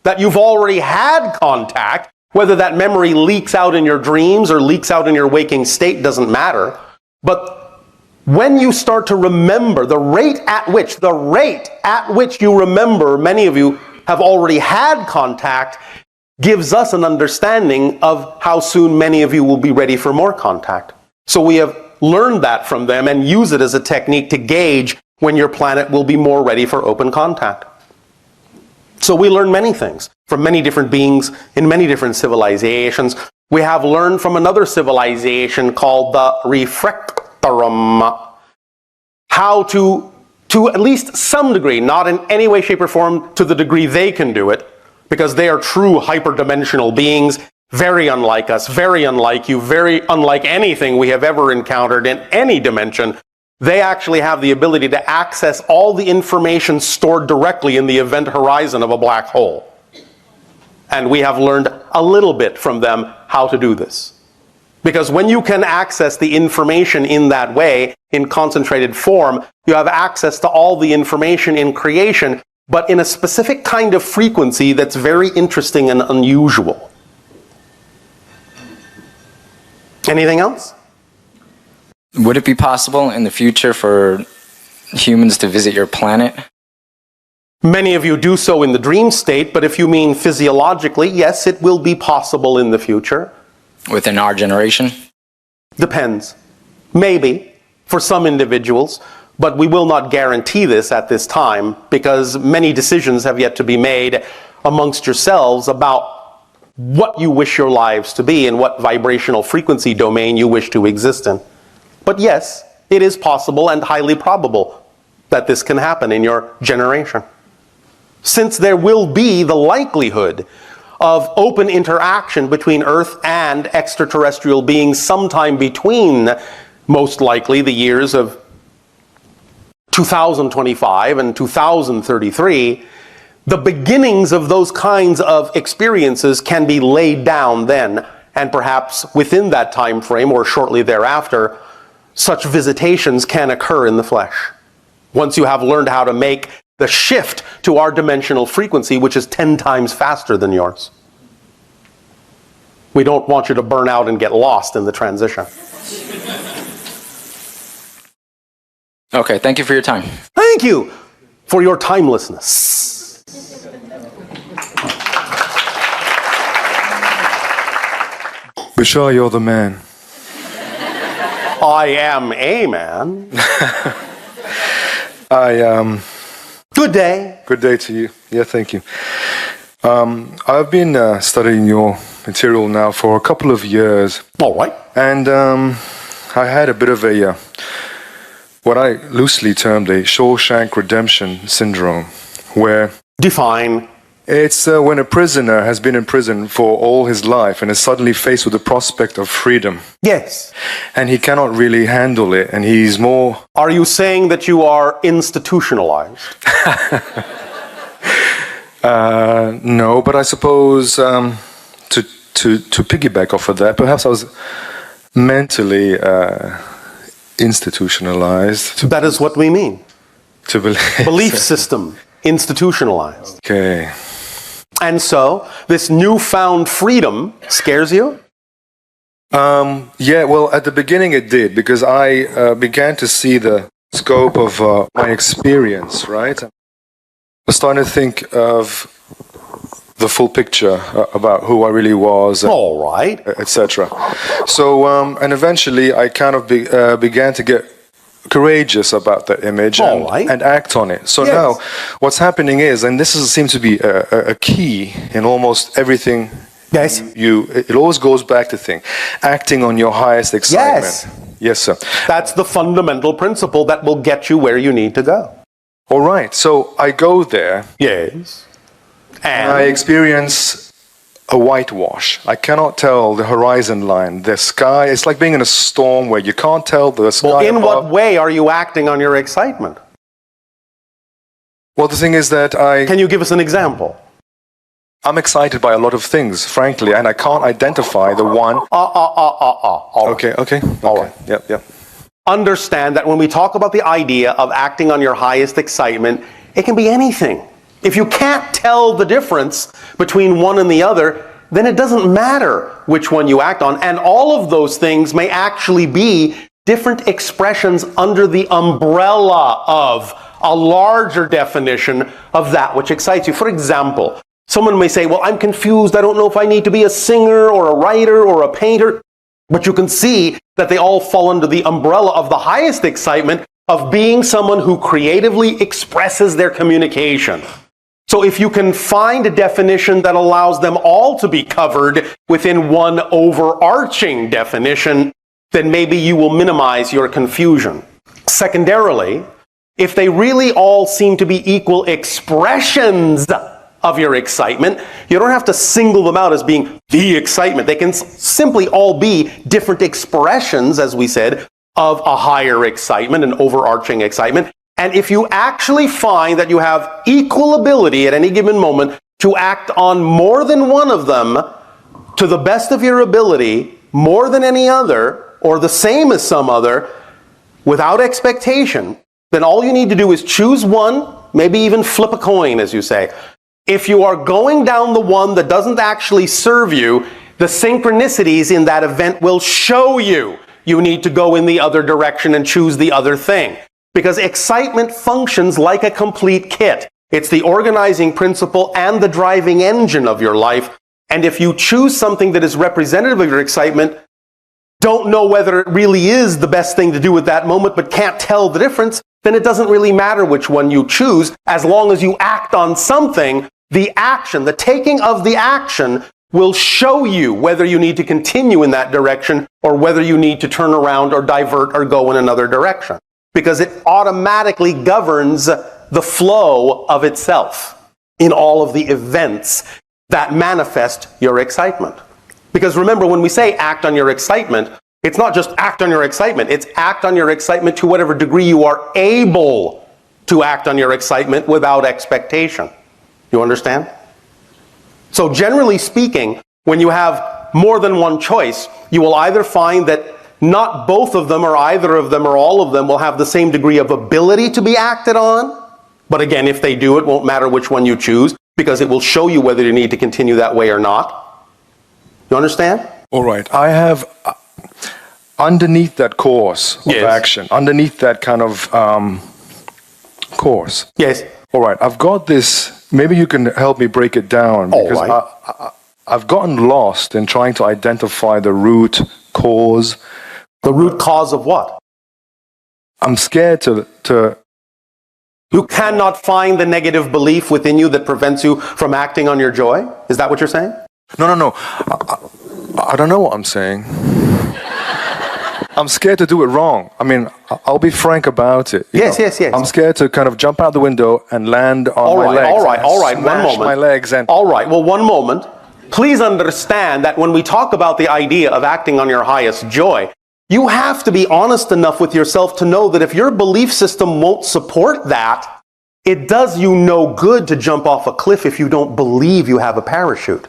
that you've already had contact, whether that memory leaks out in your dreams or leaks out in your waking state doesn't matter. But when you start to remember, the rate at which you remember, many of you have already had contact, gives us an understanding of how soon many of you will be ready for more contact. So we have learned that from them and use it as a technique to gauge when your planet will be more ready for open contact. So we learn many things from many different beings in many different civilizations. We have learned from another civilization called the Refractorum how to at least some degree, not in any way, shape, or form to the degree they can do it, because they are true hyperdimensional beings, very unlike us, very unlike you, very unlike anything we have ever encountered in any dimension. They actually have the ability to access all the information stored directly in the event horizon of a black hole. And we have learned a little bit from them how to do this. Because when you can access the information in that way, in concentrated form, you have access to all the information in creation, but in a specific kind of frequency that's very interesting and unusual. Anything else? Would it be possible in the future for humans to visit your planet? Many of you do so in the dream state, but if you mean physiologically, yes, it will be possible in the future. Within our generation? Depends. Maybe, for some individuals, but we will not guarantee this at this time, because many decisions have yet to be made amongst yourselves about what you wish your lives to be and what vibrational frequency domain you wish to exist in. But yes, it is possible and highly probable that this can happen in your generation. Since there will be the likelihood of open interaction between Earth and extraterrestrial beings sometime between, most likely, the years of 2025 and 2033, the beginnings of those kinds of experiences can be laid down then, and perhaps within that time frame or shortly thereafter, such visitations can occur in the flesh. Once you have learned how to make the shift to our dimensional frequency, which is 10 times faster than yours. We don't want you to burn out and get lost in the transition. Okay, thank you for your time. Thank you for your timelessness. Bashar, you're the man. I am a man. Good day. Good day to you. Yeah, thank you. I've been studying your material now for a couple of years. All right. And I had a bit of a, what I loosely termed a Shawshank Redemption syndrome, where... Define. It's when a prisoner has been in prison for all his life and is suddenly faced with the prospect of freedom. Yes. And he cannot really handle it, and he's more... Are you saying that you are institutionalized? No, but I suppose to piggyback off of that, perhaps I was mentally institutionalized. That is what we mean. To belief system institutionalized. Okay. And so, this newfound freedom scares you? Yeah, well, at the beginning it did, because I began to see the scope of my experience, right? I was starting to think of the full picture about who I really was, all right, etc. So, and eventually I kind of began to get courageous about that image and act on it. So now what's happening is, and this seems to be a key in almost everything. Yes. It always goes back to acting on your highest excitement. Yes. Yes, sir. That's the fundamental principle that will get you where you need to go. All right. So I go there. Yes. And I experience a whitewash. I cannot tell the horizon line, the sky. It's like being in a storm where you can't tell the sky. Well, in what way are you acting on your excitement? Well, the thing is that Can you give us an example? I'm excited by a lot of things, frankly, and I can't identify the one. Okay. All right. Yep. Understand that when we talk about the idea of acting on your highest excitement, it can be anything. If you can't tell the difference between one and the other, then it doesn't matter which one you act on. And all of those things may actually be different expressions under the umbrella of a larger definition of that which excites you. For example, someone may say, well, I'm confused. I don't know if I need to be a singer or a writer or a painter. But you can see that they all fall under the umbrella of the highest excitement of being someone who creatively expresses their communication. So if you can find a definition that allows them all to be covered within one overarching definition, then maybe you will minimize your confusion. Secondarily, if they really all seem to be equal expressions of your excitement, you don't have to single them out as being the excitement. They can simply all be different expressions, as we said, of a higher excitement, an overarching excitement. And if you actually find that you have equal ability at any given moment to act on more than one of them to the best of your ability, more than any other, or the same as some other, without expectation, then all you need to do is choose one, maybe even flip a coin, as you say. If you are going down the one that doesn't actually serve you, the synchronicities in that event will show you you need to go in the other direction and choose the other thing. Because excitement functions like a complete kit. It's the organizing principle and the driving engine of your life. And if you choose something that is representative of your excitement, don't know whether it really is the best thing to do at that moment, but can't tell the difference, then it doesn't really matter which one you choose, as long as you act on something. The action, the taking of the action, will show you whether you need to continue in that direction or whether you need to turn around or divert or go in another direction. Because it automatically governs the flow of itself in all of the events that manifest your excitement. Because remember, when we say act on your excitement, it's not just act on your excitement, it's act on your excitement to whatever degree you are able to act on your excitement without expectation. You understand? So generally speaking, when you have more than one choice, you will either find that not both of them or either of them or all of them will have the same degree of ability to be acted on. But again, if they do, it won't matter which one you choose, because it will show you whether you need to continue that way or not. You understand? All right. I have, underneath that course of action, underneath that kind of course. Yes. All right. I've got this, maybe you can help me break it down. Because I've gotten lost in trying to identify the root cause. The root cause of what? I'm scared to... You cannot find the negative belief within you that prevents you from acting on your joy? Is that what you're saying? No. I don't know what I'm saying. I'm scared to do it wrong. I mean, I'll be frank about it. Yes. I'm scared to kind of jump out the window and land on my legs. All right, one moment. My legs and... All right, well, one moment. Please understand that when we talk about the idea of acting on your highest joy, you have to be honest enough with yourself to know that if your belief system won't support that, it does you no good to jump off a cliff if you don't believe you have a parachute.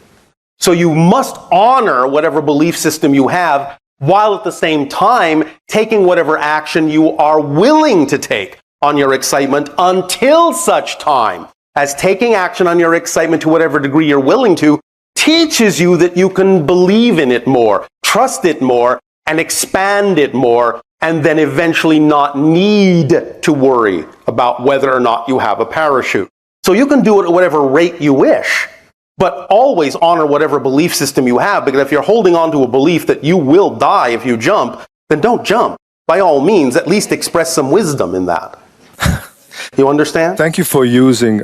So you must honor whatever belief system you have, while at the same time taking whatever action you are willing to take on your excitement until such time as taking action on your excitement to whatever degree you're willing to teaches you that you can believe in it more, trust it more, and expand it more, and then eventually not need to worry about whether or not you have a parachute. So you can do it at whatever rate you wish, but always honor whatever belief system you have, because if you're holding on to a belief that you will die if you jump, then don't jump. By all means, at least express some wisdom in that. You understand? Thank you for using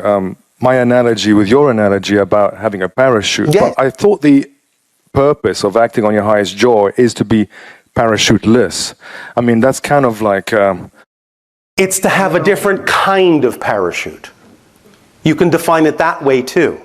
my analogy with your analogy about having a parachute. Yes. But I thought the purpose of acting on your highest joy is to be parachuteless. I mean, that's kind of like... It's to have a different kind of parachute. You can define it that way too.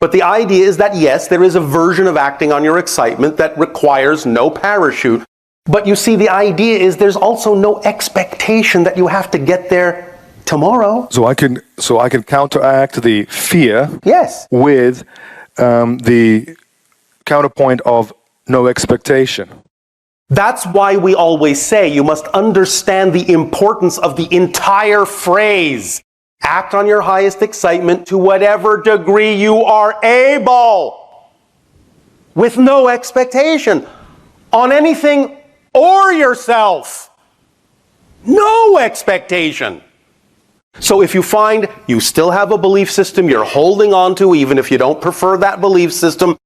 But the idea is that yes, there is a version of acting on your excitement that requires no parachute. But you see, the idea is there's also no expectation that you have to get there tomorrow. So I can counteract the fear. Yes. With the counterpoint of no expectation. That's why we always say you must understand the importance of the entire phrase. Act on your highest excitement to whatever degree you are able. With no expectation on anything or yourself. No expectation. So if you find you still have a belief system you're holding on to, even if you don't prefer that belief system,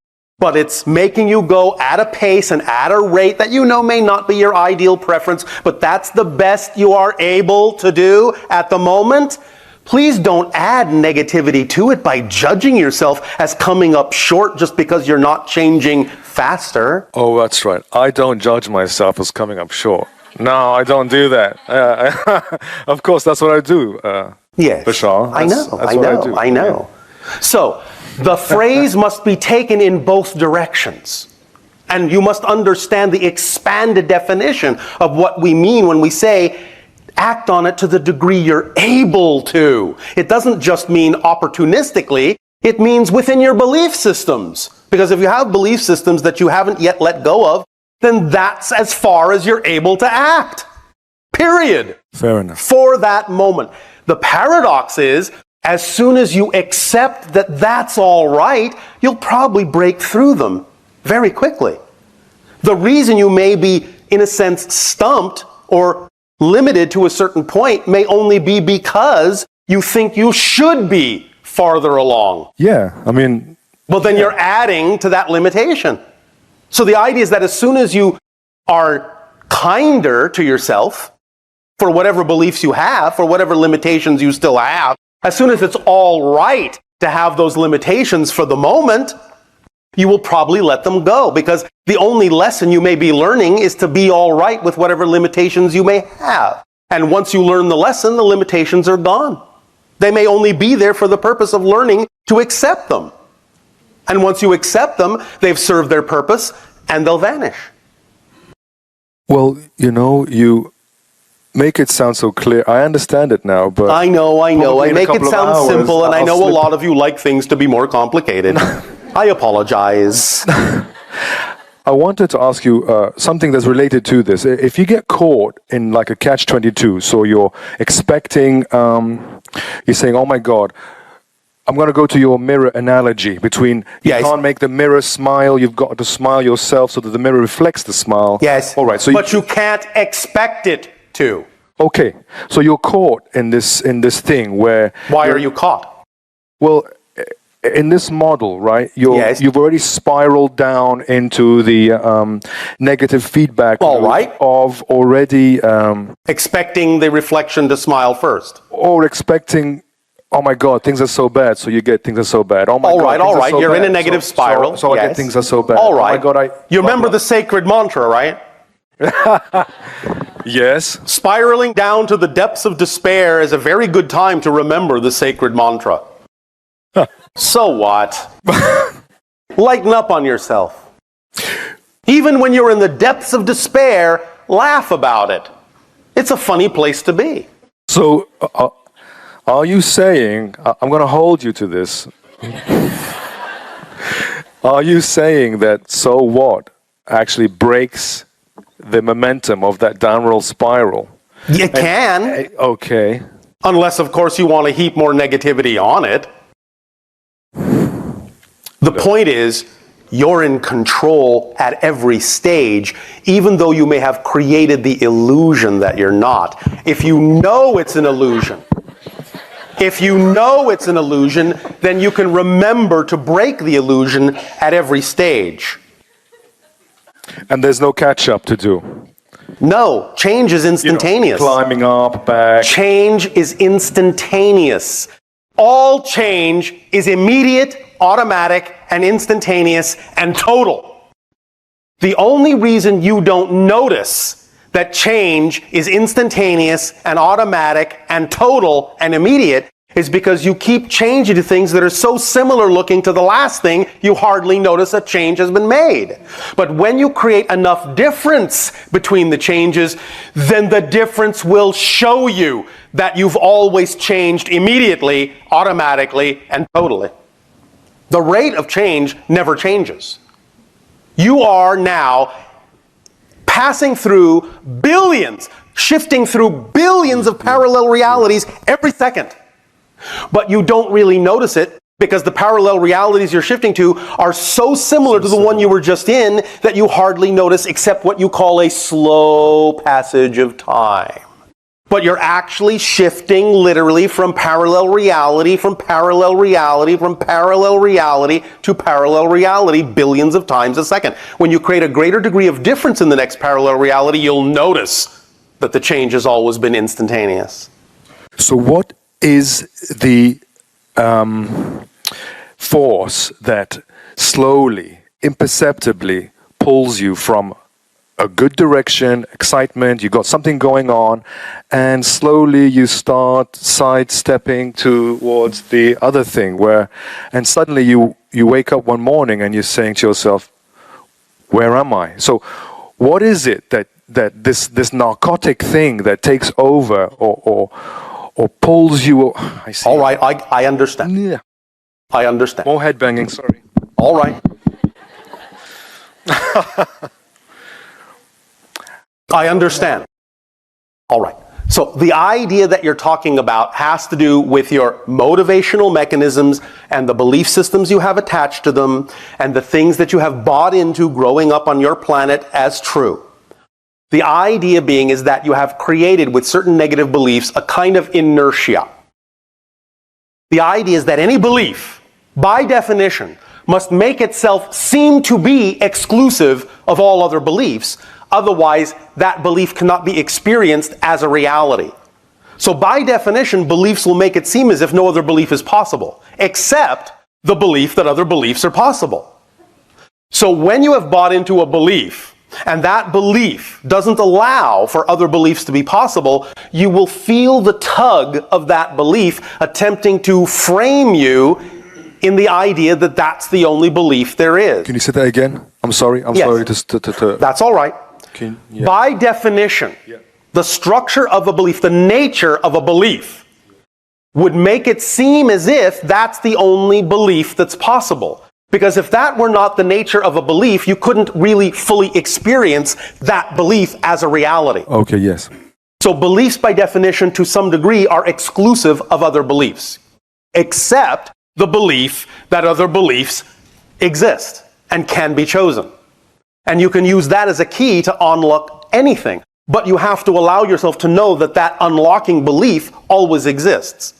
but it's making you go at a pace and at a rate that you know may not be your ideal preference, but that's the best you are able to do at the moment, please don't add negativity to it by judging yourself as coming up short just because you're not changing faster. Oh, that's right. I don't judge myself as coming up short. No, I don't do that. Of course, that's what I do. Yes, Bashar. I know. So, the phrase must be taken in both directions. And you must understand the expanded definition of what we mean when we say, act on it to the degree you're able to. It doesn't just mean opportunistically, it means within your belief systems. Because if you have belief systems that you haven't yet let go of, then that's as far as you're able to act. Period. Fair enough. For that moment. The paradox is, as soon as you accept that that's all right, you'll probably break through them very quickly. The reason you may be, in a sense, stumped or limited to a certain point may only be because you think you should be farther along. Yeah, I mean... Well, then you're adding to that limitation. So the idea is that as soon as you are kinder to yourself, for whatever beliefs you have, for whatever limitations you still have, as soon as it's all right to have those limitations for the moment, you will probably let them go, because the only lesson you may be learning is to be all right with whatever limitations you may have. And once you learn the lesson, the limitations are gone. They may only be there for the purpose of learning to accept them. And once you accept them, they've served their purpose and they'll vanish. Well, you make it sound so clear. I understand it now, but... I know. I make it sound simple, and I know a lot of you like things to be more complicated. I apologize. I wanted to ask you something that's related to this. If you get caught in like a catch-22, so you're expecting, you're saying, oh my God, I'm going to go to your mirror analogy between you can't make the mirror smile, you've got to smile yourself so that the mirror reflects the smile. Yes, all right, so but you can't expect it to. Okay, so you're caught in this thing where... Why are you caught? Well, in this model, right, you've already spiraled down into the negative feedback of already... expecting the reflection to smile first. Or expecting... Oh my God, things are so bad, so you get things are so bad. Oh my God, all right. You're in a negative spiral. So I get things are so bad. All right. Oh my God, you remember the sacred mantra, right? Yes. Spiraling down to the depths of despair is a very good time to remember the sacred mantra. So what? Lighten up on yourself. Even when you're in the depths of despair, laugh about it. It's a funny place to be. So... are you saying, I'm going to hold you to this, are you saying that so what actually breaks the momentum of that downward spiral? It can. Okay. Unless, of course, you want to heap more negativity on it. The point is, you're in control at every stage, even though you may have created the illusion that you're not. If you know it's an illusion, then you can remember to break the illusion at every stage. And there's no catch-up to do? No, change is instantaneous. Climbing up, back. Change is instantaneous. All change is immediate, automatic, and instantaneous, and total. The only reason you don't notice that change is instantaneous and automatic and total and immediate is because you keep changing to things that are so similar looking to the last thing, you hardly notice a change has been made. But when you create enough difference between the changes, then the difference will show you that you've always changed immediately, automatically, and totally. The rate of change never changes. You are now passing through billions, shifting through billions of parallel realities every second. But you don't really notice it because the parallel realities you're shifting to are so similar to the one you were just in that you hardly notice except what you call a slow passage of time. But you're actually shifting literally from parallel reality, from parallel reality, from parallel reality to parallel reality billions of times a second. When you create a greater degree of difference in the next parallel reality, you'll notice that the change has always been instantaneous. So what is the force that slowly, imperceptibly pulls you from a good direction, excitement, you got something going on, and slowly you start sidestepping towards the other thing and suddenly you wake up one morning and you're saying to yourself, where am I? So what is it that this narcotic thing that takes over or pulls you? I see. All right, I understand. Yeah. I understand. More headbanging, sorry. All right. I understand. All right. So the idea that you're talking about has to do with your motivational mechanisms and the belief systems you have attached to them and the things that you have bought into growing up on your planet as true. The idea being is that you have created with certain negative beliefs a kind of inertia. The idea is that any belief, by definition, must make itself seem to be exclusive of all other beliefs. Otherwise, that belief cannot be experienced as a reality. So by definition, beliefs will make it seem as if no other belief is possible, except the belief that other beliefs are possible. So when you have bought into a belief, and that belief doesn't allow for other beliefs to be possible, you will feel the tug of that belief attempting to frame you in the idea that that's the only belief there is. Can you say that again? I'm sorry. I'm sorry to... That's all right. By definition, the structure of a belief, the nature of a belief, would make it seem as if that's the only belief that's possible. Because if that were not the nature of a belief, you couldn't really fully experience that belief as a reality. Okay, yes. So beliefs, by definition, to some degree, are exclusive of other beliefs, except the belief that other beliefs exist and can be chosen. And you can use that as a key to unlock anything. But you have to allow yourself to know that that unlocking belief always exists.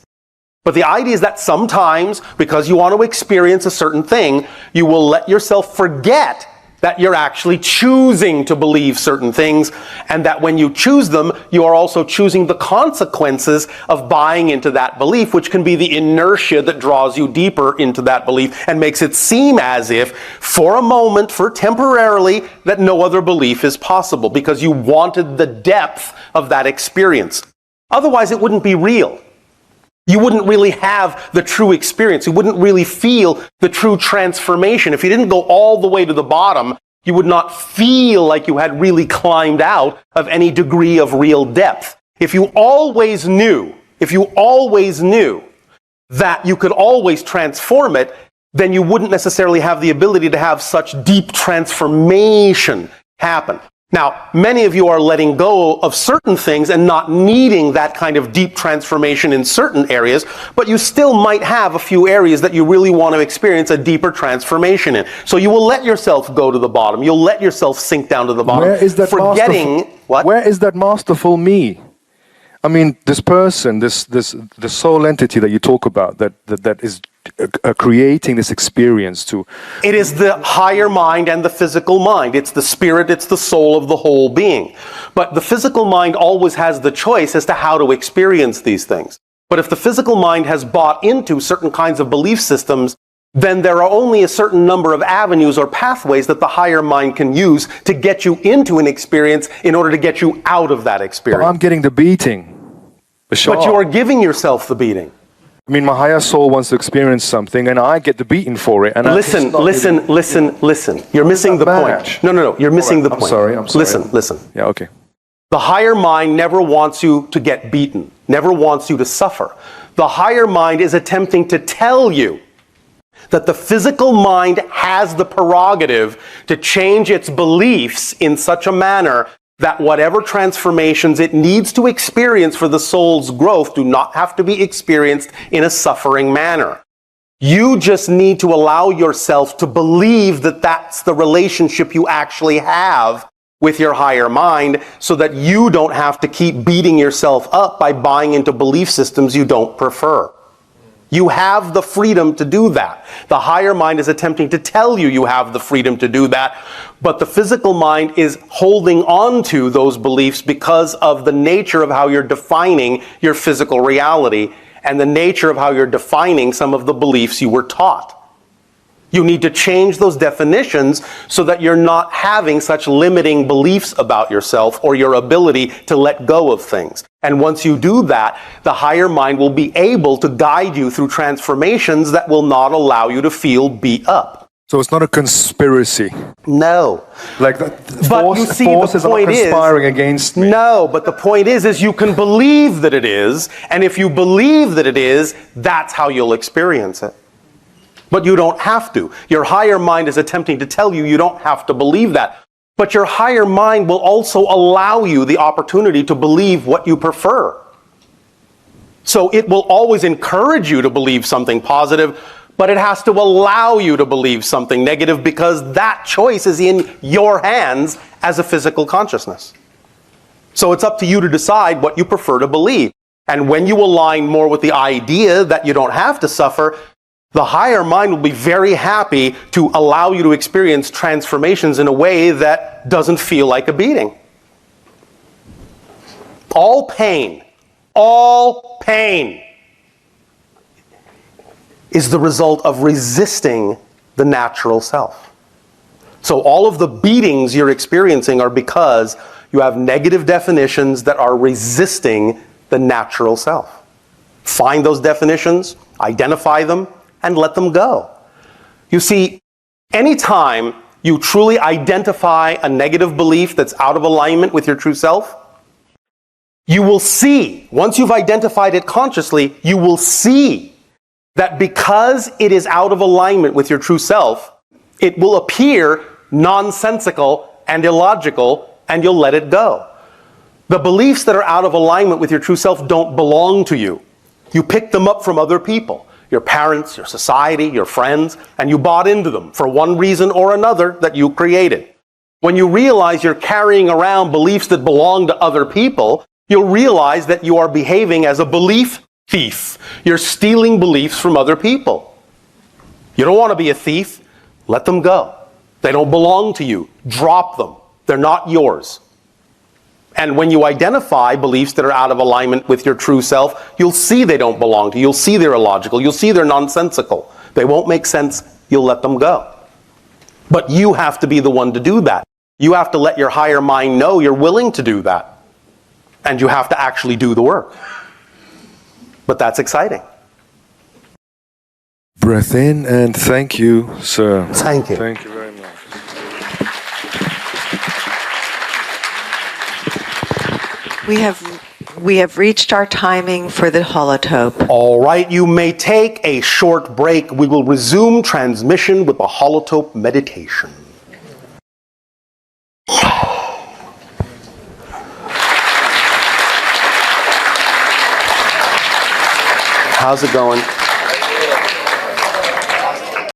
But the idea is that sometimes, because you want to experience a certain thing, you will let yourself forget that you're actually choosing to believe certain things, and that when you choose them, you are also choosing the consequences of buying into that belief, which can be the inertia that draws you deeper into that belief and makes it seem as if, for a moment, for temporarily, that no other belief is possible, because you wanted the depth of that experience. Otherwise, it wouldn't be real. You wouldn't really have the true experience. You wouldn't really feel the true transformation. If you didn't go all the way to the bottom, you would not feel like you had really climbed out of any degree of real depth. If you always knew that you could always transform it, then you wouldn't necessarily have the ability to have such deep transformation happen. Now, many of you are letting go of certain things and not needing that kind of deep transformation in certain areas, but you still might have a few areas that you really want to experience a deeper transformation in. So you will let yourself go to the bottom. You'll let yourself sink down to the bottom. Where is that Where is that masterful me? I mean, this person, the soul entity that you talk about, that is creating this experience to... It is the higher mind and the physical mind. It's the spirit, it's the soul of the whole being. But the physical mind always has the choice as to how to experience these things. But if the physical mind has bought into certain kinds of belief systems, then there are only a certain number of avenues or pathways that the higher mind can use to get you into an experience in order to get you out of that experience. But I'm getting the beating. Bashar. But you are giving yourself the beating. I mean, my higher soul wants to experience something, and I get the beating for it. And listen. You're missing the point. No. You're missing the point. I'm sorry. Listen. Yeah, okay. The higher mind never wants you to get beaten, never wants you to suffer. The higher mind is attempting to tell you that the physical mind has the prerogative to change its beliefs in such a manner that whatever transformations it needs to experience for the soul's growth do not have to be experienced in a suffering manner. You just need to allow yourself to believe that that's the relationship you actually have with your higher mind, so that you don't have to keep beating yourself up by buying into belief systems you don't prefer. You have the freedom to do that. The higher mind is attempting to tell you you have the freedom to do that, but the physical mind is holding on to those beliefs because of the nature of how you're defining your physical reality and the nature of how you're defining some of the beliefs you were taught. You need to change those definitions so that you're not having such limiting beliefs about yourself or your ability to let go of things. And once you do that, the higher mind will be able to guide you through transformations that will not allow you to feel beat up. So it's not a conspiracy. No. Like the forces are conspiring against me. No, but the point is you can believe that it is, and if you believe that it is, that's how you'll experience it. But you don't have to. Your higher mind is attempting to tell you don't have to believe that. But your higher mind will also allow you the opportunity to believe what you prefer. So it will always encourage you to believe something positive, but it has to allow you to believe something negative because that choice is in your hands as a physical consciousness. So it's up to you to decide what you prefer to believe. And when you align more with the idea that you don't have to suffer, the higher mind will be very happy to allow you to experience transformations in a way that doesn't feel like a beating. All pain is the result of resisting the natural self. So all of the beatings you're experiencing are because you have negative definitions that are resisting the natural self. Find those definitions, identify them, and let them go. You see, anytime you truly identify a negative belief that's out of alignment with your true self, you will see, once you've identified it consciously, you will see that because it is out of alignment with your true self, it will appear nonsensical and illogical, and you'll let it go. The beliefs that are out of alignment with your true self don't belong to you. You picked them up from other people. Your parents, your society, your friends, and you bought into them for one reason or another that you created. When you realize you're carrying around beliefs that belong to other people, you'll realize that you are behaving as a belief thief. You're stealing beliefs from other people. You don't want to be a thief. Let them go. They don't belong to you. Drop them. They're not yours. And when you identify beliefs that are out of alignment with your true self, you'll see they don't belong to you. You'll see they're illogical. You'll see they're nonsensical. They won't make sense. You'll let them go. But you have to be the one to do that. You have to let your higher mind know you're willing to do that. And you have to actually do the work. But that's exciting. Breath in and thank you, sir. Thank you. Thank you very much. We have reached our timing for the holotope. All right, you may take a short break. We will resume transmission with the holotope meditation. How's it going?